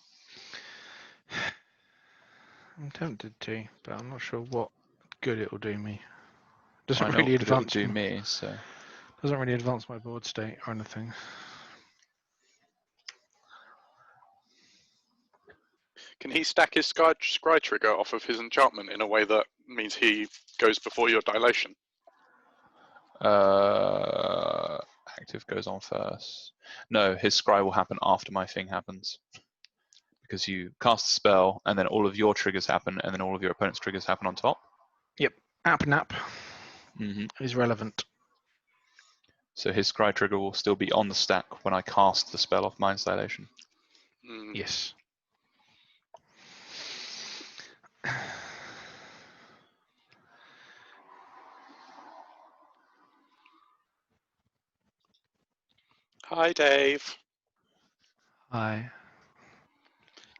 I'm tempted to, but I'm not sure what good it will do me. Doesn't I know really what advance it will do me, so. Doesn't really advance my board state or anything. Can he stack his scry trigger off of his enchantment in a way that means he goes before your dilation? Active goes on first. No, his scry will happen after my thing happens. Because you cast a spell, and then all of your triggers happen, and then all of your opponent's triggers happen on top. Yep. App nap is relevant. So his scry trigger will still be on the stack when I cast the spell of Mind's Dilation. Yes. Hi, Dave. Hi.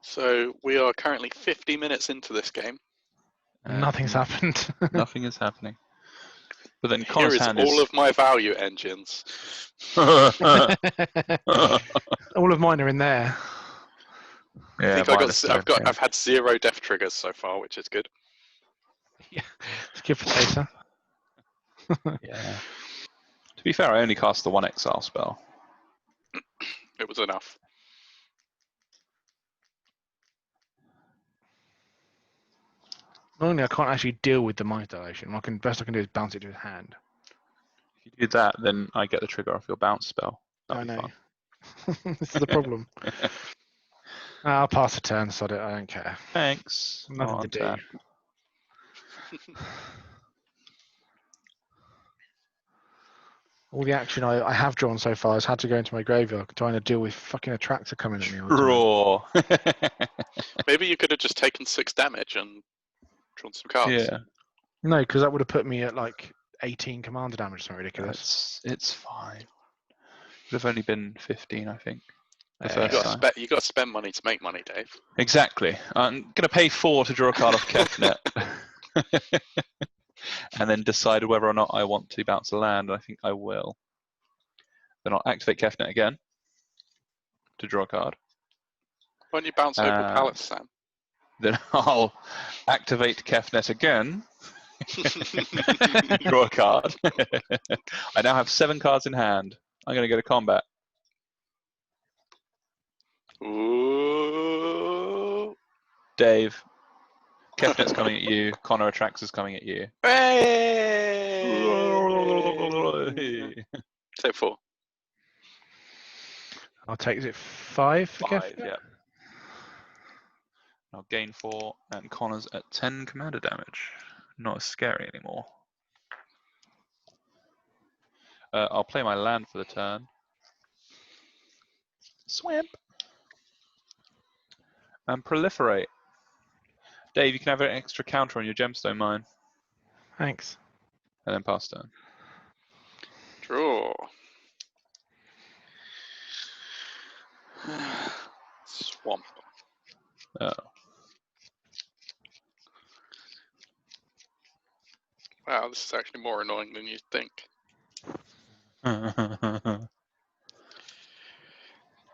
So we are currently 50 minutes into this game. Nothing's happened. Nothing is happening. But then Here is all of my value engines. All of mine are in there. Yeah, I've had 0 death triggers so far, which is good. Yeah, it's good for Teysa. Yeah. To be fair, I only cast the 1 exile spell. It was enough. Normally, I can't actually deal with the Mind Dilation. Best I can do is bounce it to his hand. If you do that, then I get the trigger off your bounce spell. I know. This is the problem. I'll pass the turn, sod it. I don't care. Thanks. Nothing to do. Untap. All the action I have drawn so far has had to go into my graveyard trying to deal with fucking Atraxa coming at me all the time. Draw. Maybe you could have just taken 6 damage and drawn some cards. Yeah, No, because that would have put me at like 18 commander damage. Something ridiculous. it's fine. Would have only been 15, I think. The Yeah. first time. You got to spend money to make money, Dave. Exactly. I'm going to pay 4 to draw a card off Kefnet. And then decide whether or not I want to bounce a land. I think I will. Then I'll activate Kefnet again to draw a card. Why don't you bounce Opal Palace, Sam? Then I'll activate Kefnet again. Draw a card. I now have 7 cards in hand. I'm going to go to combat. Ooh. Dave, Kefnet's coming at you. Connor Atraxa's coming at you. Hey! Say 4. I'll take, is it 5 for 5, Kefnet? yeah. I'll gain 4, and Connor's at 10 commander damage. Not as scary anymore. I'll play my land for the turn. Swamp. And proliferate. Dave, you can have an extra counter on your gemstone mine. Thanks. And then pass turn. Draw. Swamp. Oh. Wow, this is actually more annoying than you'd think.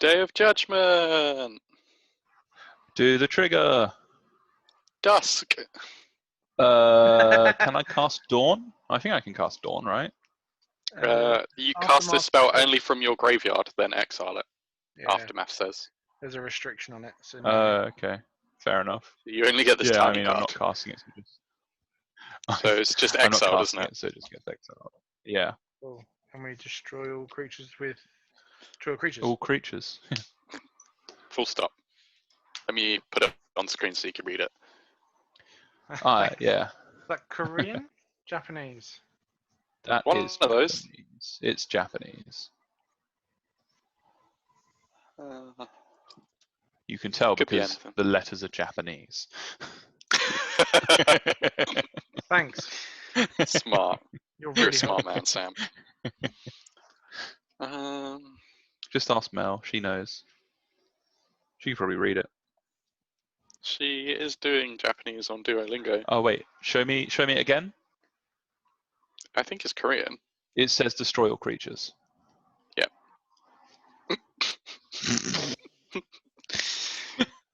Day of Judgment! Do the trigger. Dusk! Can I cast Dawn? I think I can cast Dawn, right? You Aftermath cast this spell says- only from your graveyard, then exile it. Yeah, Aftermath says. there's a restriction on it. So no. Okay. Fair enough. You only get this Yeah, I tiny mean, card. I'm not casting it. So it's just I'm not exiled, casting isn't it? it, so it just gets exiled. Yeah. Cool. Can we destroy all creatures with draw creatures? All creatures. Full stop. Let me put it on screen so you can read it. Yeah. Is that Korean? Japanese? That One is of those. Japanese. It's Japanese. You can tell Could be because anything. the letters are Japanese. Thanks. Smart. You're You're really a smart helpful. man, Sam. Just ask Mel. She knows. She can probably read it. She is doing Japanese on Duolingo. Oh wait, show me it again. I think it's Korean. It says destroy all creatures. Yep.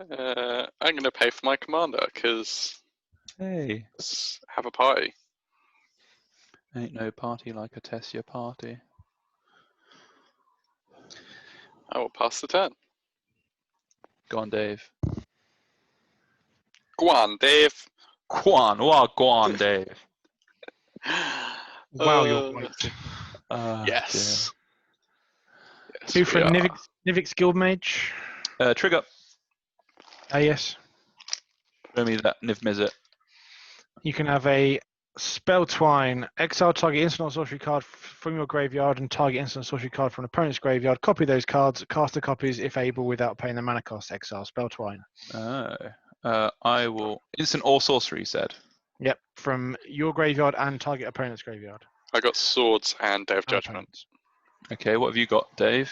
I'm going to pay for my commander because Hey, let's have a party. ain't no party like a Teysa party. I will pass the turn. Go on, Dave. Go on, Dave. Guan, what Guan, Dave? Wow, you're right. Yes. Yes, 2 for we are. Nivix Guild Mage. Trigger. Yes. Show me that Niv Mizzet. You can have a Spell Twine. Exile target instant or sorcery card from your graveyard and target instant or sorcery card from an opponent's graveyard. Copy those cards. Cast the copies if able without paying the mana cost. Exile Spell Twine. I will instant or sorcery. You said. Yep, from your graveyard and target opponent's graveyard. I got swords and Day of Judgment. Opponents. Okay, what have you got, Dave?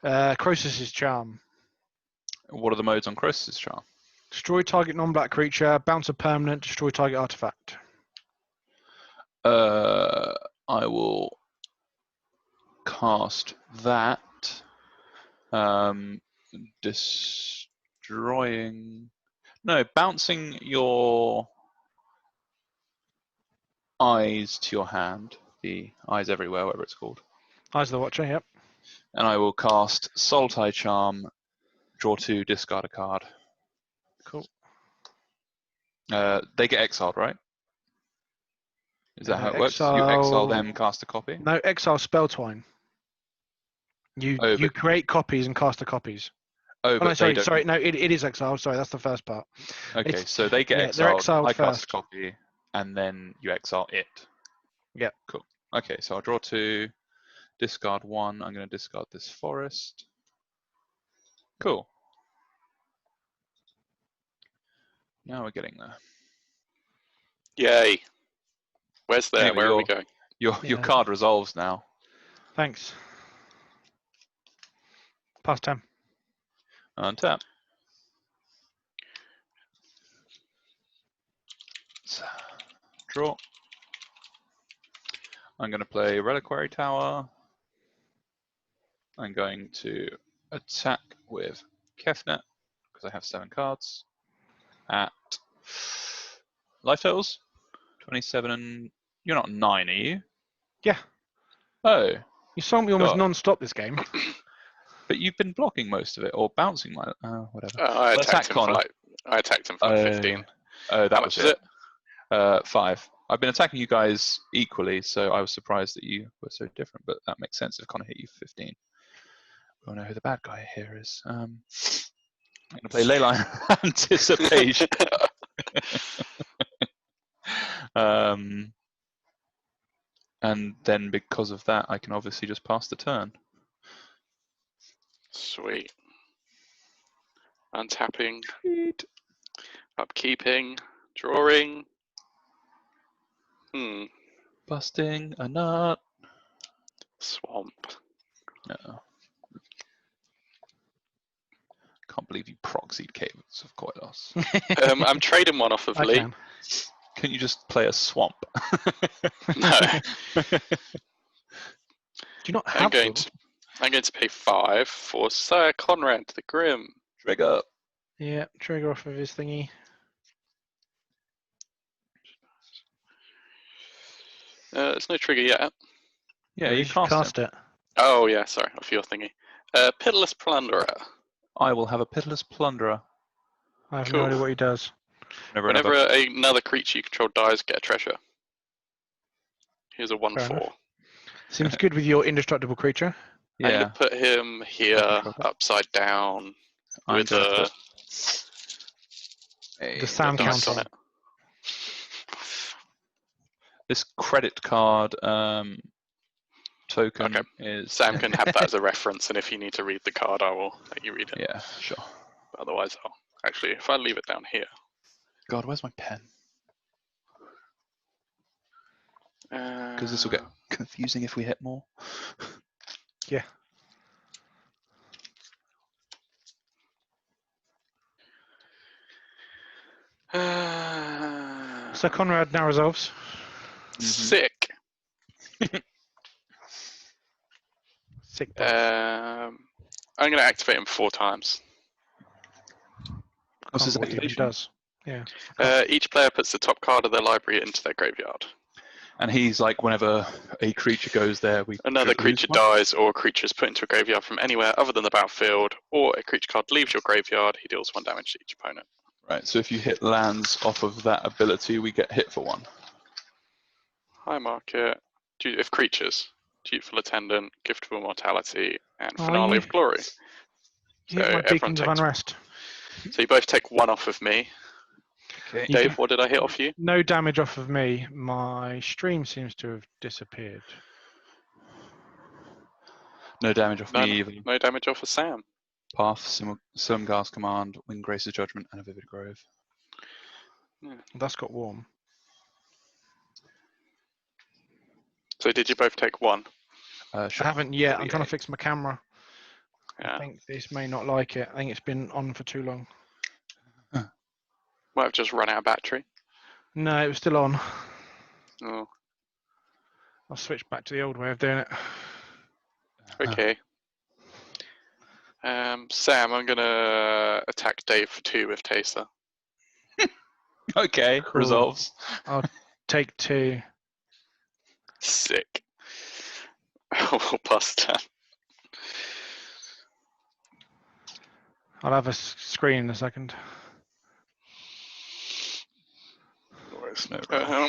Croesus' Charm. What are the modes on Croesus' Charm? Destroy target non-black creature. Bounce a permanent. Destroy target artifact. I will cast that. Destroying. No, bouncing your eyes to your hand. The eyes everywhere, whatever it's called. Eyes of the Watcher, yep. And I will cast Sultai Charm. Draw 2, discard a card. Cool. They get exiled, right? Is that how it works? You exile- exile them, cast a copy? No, exile Spell Twine. You Oh, you but- create copies and cast the copies. Oh, Oh, but no, they sorry, don't. sorry. No, it is exiled. Sorry, that's the first part. Okay, It's- so they get yeah, they're exiled. exiled I cast a first. copy, and then you exile it. Yep. Cool. Okay, so I'll draw 2, discard 1. I'm going to discard this forest. Cool. Now we're getting there. Yay. Where's there? Anyway, Where are we going? Your Yeah. card resolves now. Thanks. Pass 10. Untap. Draw. I'm going to play Reliquary Tower. I'm going to attack with Kefnet, because I have 7 cards, at life totals, 27, and you're not 9, are you? Yeah. Oh, You saw me almost God. non-stop this game. But you've been blocking most of it, or bouncing my, whatever. I Let's attacked attack him for Connor. like 15. Oh, that How was much is it? 5. I've been attacking you guys equally, so I was surprised that you were so different, but that makes sense if Connor hit you for 15. We all know who the bad guy here is. I'm going to play Leyline Anticipation. And then because of that, I can obviously just pass the turn. Sweet. Untapping. Upkeeping. Drawing. Busting a nut. Swamp. No. Can't believe you proxied Caves of Koilos. I'm trading one off of I Lee. can. Can you just play a swamp? No. Do you not have them? I'm going to pay 5 for Sir Conrad the Grim. Trigger. Yeah, trigger off of his thingy. There's no trigger yet. Yeah, There you is, cast him. it. Oh yeah, sorry, off your thingy. Pitiless Plunderer. I will have a Pitiless Plunderer. I have Cool. no idea what he does. Whenever another creature you control dies, get a treasure. Here's a 1/4. Seems good with your indestructible creature. I'm Yeah, going to put him here, control that. upside down, I'm with gonna a put The sound dice count on it. This credit card token Okay. is. Sam can have that as a reference, and if you need to read the card, I will let you read it. Yeah, sure. But otherwise, I'll actually, if I leave it down here. God, where's my pen? Because this will get confusing if we hit more. Yeah. So Conrad now resolves. Sick. Sick boss. I'm going to activate him 4 times. What's his Can't believe he activation? does. Yeah. Each player puts the top card of their library into their graveyard. And he's like, whenever a creature goes there, Another creature dies, or a creature is put into a graveyard from anywhere other than the battlefield, or a creature card leaves your graveyard, he deals 1 damage to each opponent. Right, so if you hit lands off of that ability, we get hit for 1. High market. If creatures. Dutiful Attendant, Gift of Immortality, and Finale of Glory. You hit So my everyone Beacons of takes. Unrest. So you both take 1 off of me. Okay. Dave, what did I hit off you? No damage off of me. My stream seems to have disappeared. No damage off me either. No damage off of Sam. Path, Silumgar's Command, Windgrace's Judgment, and a Vivid Grove. That's got warm. So did you both take 1? Sure. I haven't yet. I'm trying to 38. fix my camera. Yeah. I think this may not like it. I think it's been on for too long. Might have just run out of battery. No, it was still on. Oh, I'll switch back to the old way of doing it. okay. Sam, I'm gonna attack Dave for 2 with Teysa. Okay, Cool. resolves. I'll take 2. Sick. We'll pass turn. I'll have a screen in a second. No,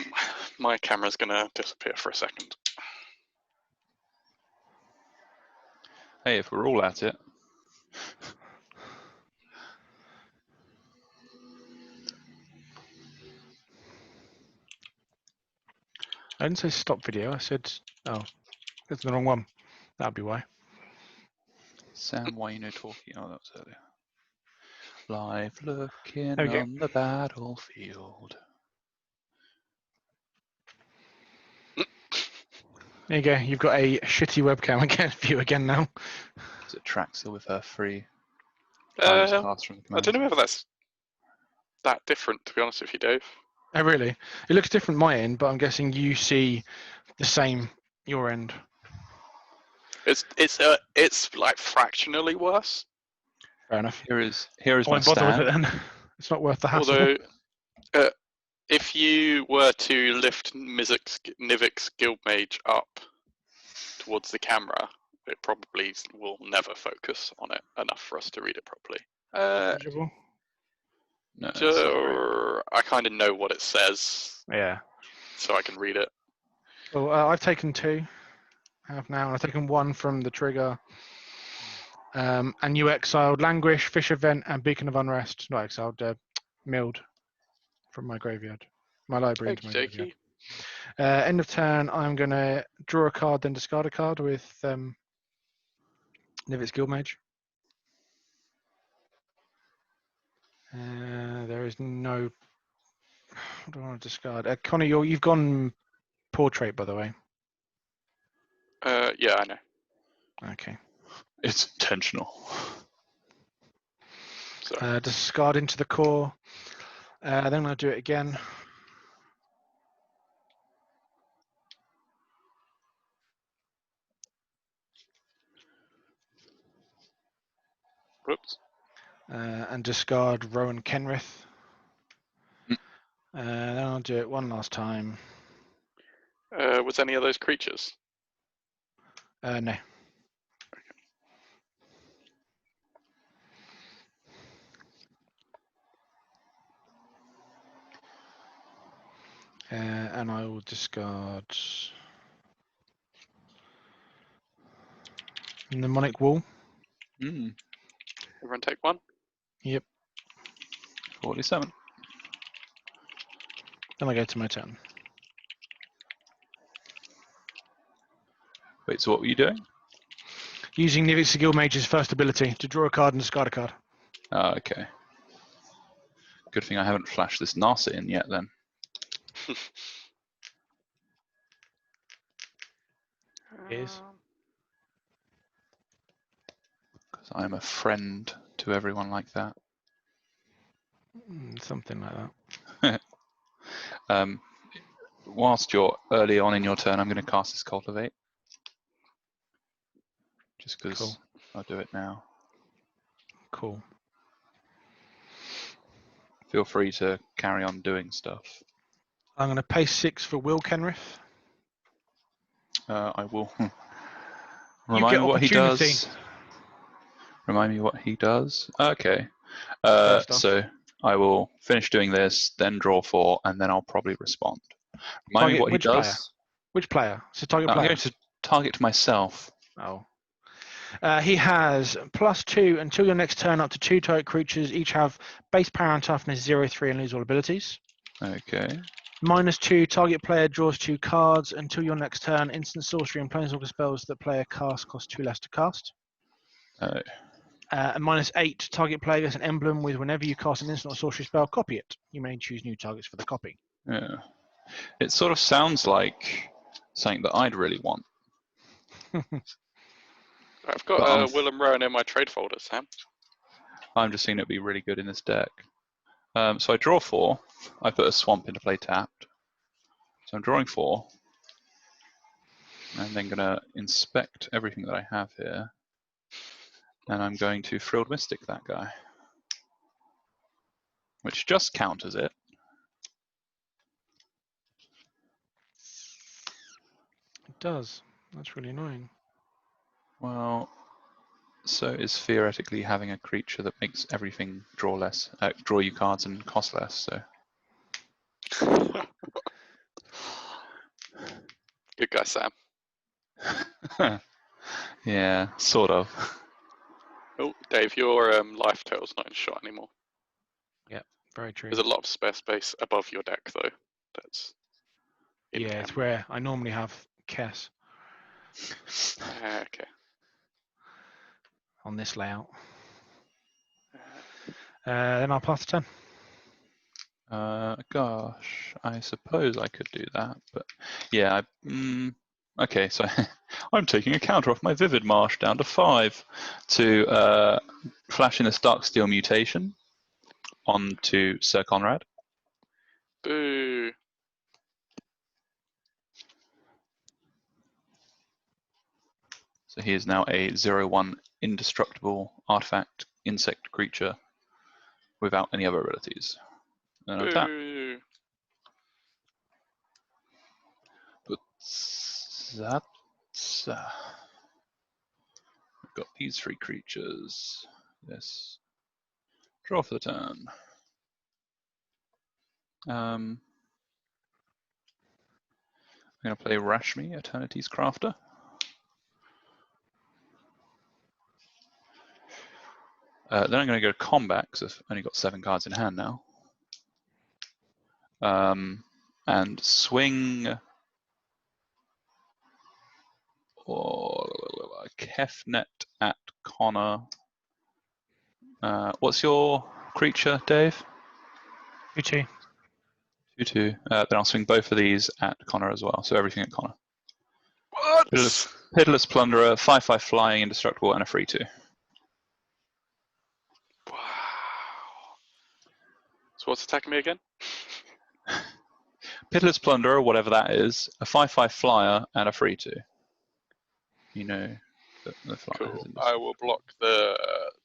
my camera's gonna disappear for a second. Hey, if we're all at it. I didn't say stop video. I said, oh, that's the wrong one. That'd be why. Sam, why you no talking? Oh, that was earlier. Live looking There we go. on the battlefield. There you go. You've got a shitty webcam again view again now. Is it Traxa with her free times pass from the I command? don't know whether that's that different, to be honest with you, Dave. Oh, really? It looks different my end, but I'm guessing you see the same your end. It's like fractionally worse. Fair enough. Here is I my won't bother with it stand. then. It's not worth the hassle. Although, if you were to lift Nivik's Guildmage up towards the camera, it probably will never focus on it enough for us to read it properly. Visible? No, it's not great. I kind of know what it says, Yeah. so I can read it. Well, I've taken 2. I have now. And I've taken 1 from the trigger. And you exiled Languish, Fish Event, and Beacon of Unrest. Not exiled, milled from my graveyard. My library into my graveyard. End of turn, I'm going to draw a card, then discard a card with Nivik's Guildmage. There is no... What do I want to discard? Connor, you've gone Portrait, by the way. Yeah, I know. Okay. It's intentional. Sorry. Discard into the core. Then I'll do it again. Whoops. And discard Rowan Kenrith. Then I'll do it one last time. Was any of those creatures? No. And I will discard Mnemonic Wall. Everyone take 1? Yep. 47. Then I go to my turn. Wait, so what were you doing? Using Nivik's Guildmage's first ability to draw a card and discard a card. Oh, okay. Good thing I haven't flashed this Narset in yet then. Is. Because I'm a friend to everyone like that. Something like that. Whilst you're early on in your turn, I'm going to cast this Cultivate. Just because Cool. I'll do it now. Cool. Feel free to carry on doing stuff. I'm going to pay 6 for Will Kenrith. I will. You Remind get me what he opportunity. does. Remind me what he does. Okay. First off. So I will finish doing this, then draw 4, and then I'll probably respond. Remind me what he does. Which player? It's a target I'm player. going to target myself. Oh. He has +2 until your next turn up to 2 target creatures. Each have base power and toughness 0/3 and lose all abilities. Okay. -2, target player draws 2 cards. Until your next turn, instant sorcery and planeswalker spells that player casts cost 2 less to cast. Oh. -8, target player gets an emblem with whenever you cast an instant or sorcery spell, copy it. You may choose new targets for the copy. Yeah. It sort of sounds like something that I'd really want. I've got Will and Rowan in my trade folder, Sam. I'm just seeing it be really good in this deck. So I draw 4. I put a swamp into play tapped. So I'm drawing 4. I'm then going to inspect everything that I have here. And I'm going to Frilled Mystic that guy. Which just counters it. It does. That's really annoying. Well, so is theoretically having a creature that makes everything draw less, draw you cards and cost less. So. Good guy, Sam. Yeah, sort of. Oh, Dave, your life total's not in shot anymore. Very true. There's a lot of spare space above your deck, though. That's in Yeah, it's camera. where I normally have Kess Okay. on this layout. Then I'll pass the turn. Gosh, I suppose I could do that, but yeah. Okay, so I'm taking a counter off my Vivid Marsh down to 5 to flash in this Darksteel mutation onto Sir Conrad. Boo. So he is now a 0/1 indestructible artifact insect creature without any other abilities. And attack. Boo. But that's we've got these 3 creatures. Yes. Draw for the turn. I'm going to play Rashmi, Eternity's Crafter. Then I'm going to go to combat because I've only got 7 cards in hand now. And swing Kefnet at Connor. What's your creature, Dave? 2/2. 2/2. Then I'll swing both of these at Connor as well. So everything at Connor. What? Pitiless Plunderer, 5/5 flying, indestructible, and a 3/2. Wow. So what's attacking me again? Pitiless Plunderer, whatever that is, a 5/5 flyer, and a 3/2. You know the flyer has Cool. I will block the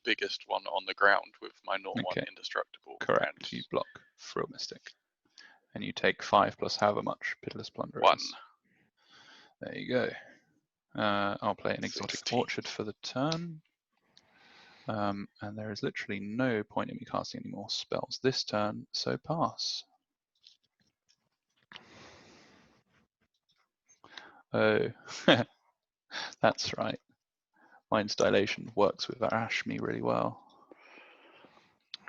biggest one on the ground with my normal Okay. indestructible. Correct. And You block Frill Mystic. And you take 5 plus however much Pitiless Plunderer 1. is. There you go. I'll play an Exotic 16. Orchard for the turn. And there is literally no point in me casting any more spells this turn, so pass. Oh, that's right. Mind's Dilation works with Ashmi really well.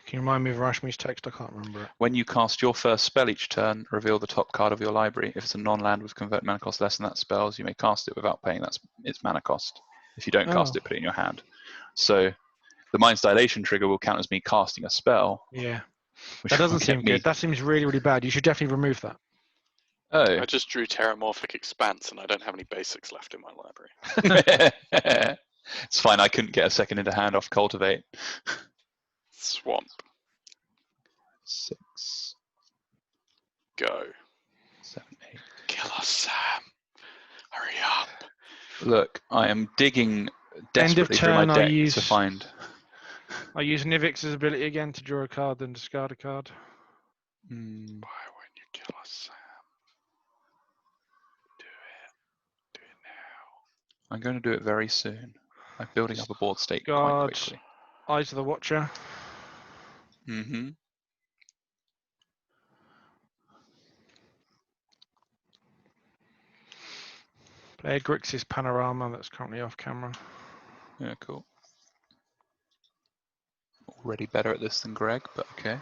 Can you remind me of Rashmi's text? I can't remember it. When you cast your first spell each turn, reveal the top card of your library. If it's a non-land with convert mana cost less than that spells, you may cast it without paying its mana cost. If you don't cast it, put it in your hand. So the Mind's Dilation trigger will count as me casting a spell. Yeah. Which That doesn't will get seem me... good. That seems really, really bad. You should definitely remove that. Oh. I just drew Terramorphic Expanse and I don't have any basics left in my library. It's fine, I couldn't get a second into hand off Cultivate. Swamp. 6. Go. 7, 8. Kill us, Sam. Hurry up. Look, I am digging desperately through my turn, deck to find... I use Nivix's ability again to draw a card, then discard a card. Why won't you kill us, Sam? Do it. Do it now. I'm going to do it very soon. I'm building up a board state quite Guard. quickly. Eyes of the Watcher. Mm-hmm. Play Grixis Panorama, that's currently off camera. Yeah, cool. Already better at this than Greg, but okay.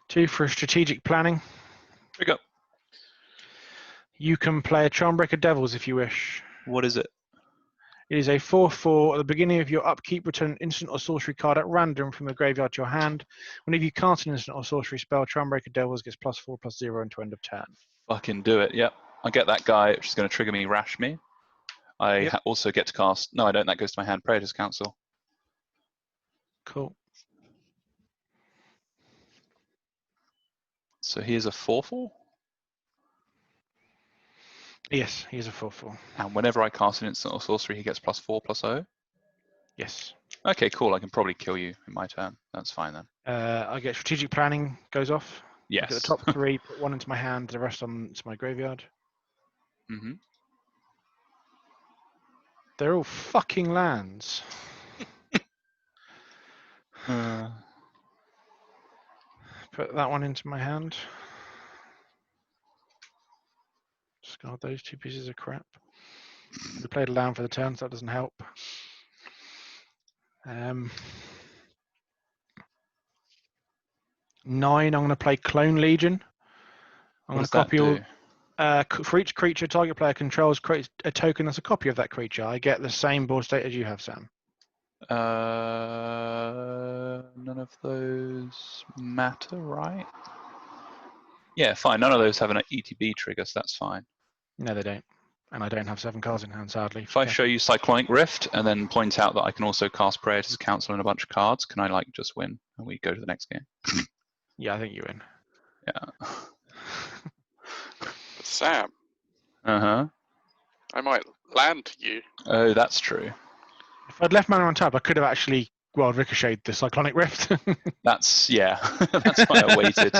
2 for strategic planning. Trigger. You can play a Charmbreaker Devils if you wish. What is it? It is a 4/4. At the beginning of your upkeep, return an instant or sorcery card at random from the graveyard to your hand. Whenever you cast an instant or sorcery spell, Charmbreaker Devils gets +4/+0 until end of turn. Fucking do it, yep. I get that guy, which is going to trigger me Rashmi. I also get to cast... No, I don't. That goes to my hand. Praetor's Council. Cool. So he is a 4/4? Yes, he is a 4/4. And whenever I cast an instant or sorcery, he gets +4/+0? Yes. Okay, cool. I can probably kill you in my turn. That's fine then. I get strategic planning goes off. Yes. I get the top 3, put 1 into my hand, the rest into my graveyard. Mm-hmm. They're all fucking lands. Put that one into my hand. Discard those 2 pieces of crap. We played a land for the turn, so that doesn't help. 9, I'm going to play Clone Legion. I'm going to copy all. For each creature target player controls, creates a token that's a copy of that creature. I get the same board state as you have, Sam. None of those matter, right? Yeah, fine. None of those have an ETB trigger, so that's fine. No, they don't. And I don't have 7 cards in hand, sadly. If I show you Cyclonic Rift and then point out that I can also cast Praetor's Council and a bunch of cards, can I like just win and we go to the next game? Yeah, I think you win. Yeah. But Sam, Uh-huh. I might land to you. Oh, that's true. If I'd left mana on tap, I could have actually, well, ricocheted the Cyclonic Rift. That's, yeah. That's why I waited.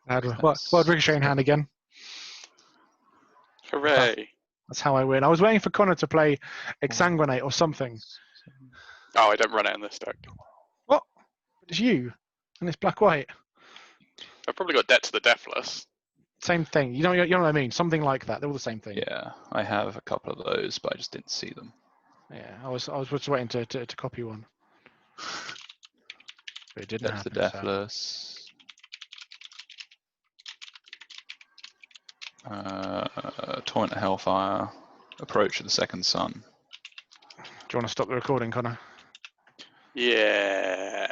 I had ricochet in hand again. Hooray. That's how I win. I was waiting for Connor to play Exsanguinate or something. Oh, I don't run it in this deck. What? It's you. And it's black-white. I've probably got Debt to the Deathless. Same thing. You know what I mean? Something like that. They're all the same thing. Yeah, I have a couple of those, but I just didn't see them. Yeah, I was just waiting to copy one. But it didn't That's the happen. Deathless. Torrent of Hellfire. Approach of the Second Sun. Do you want to stop the recording, Connor? Yeah.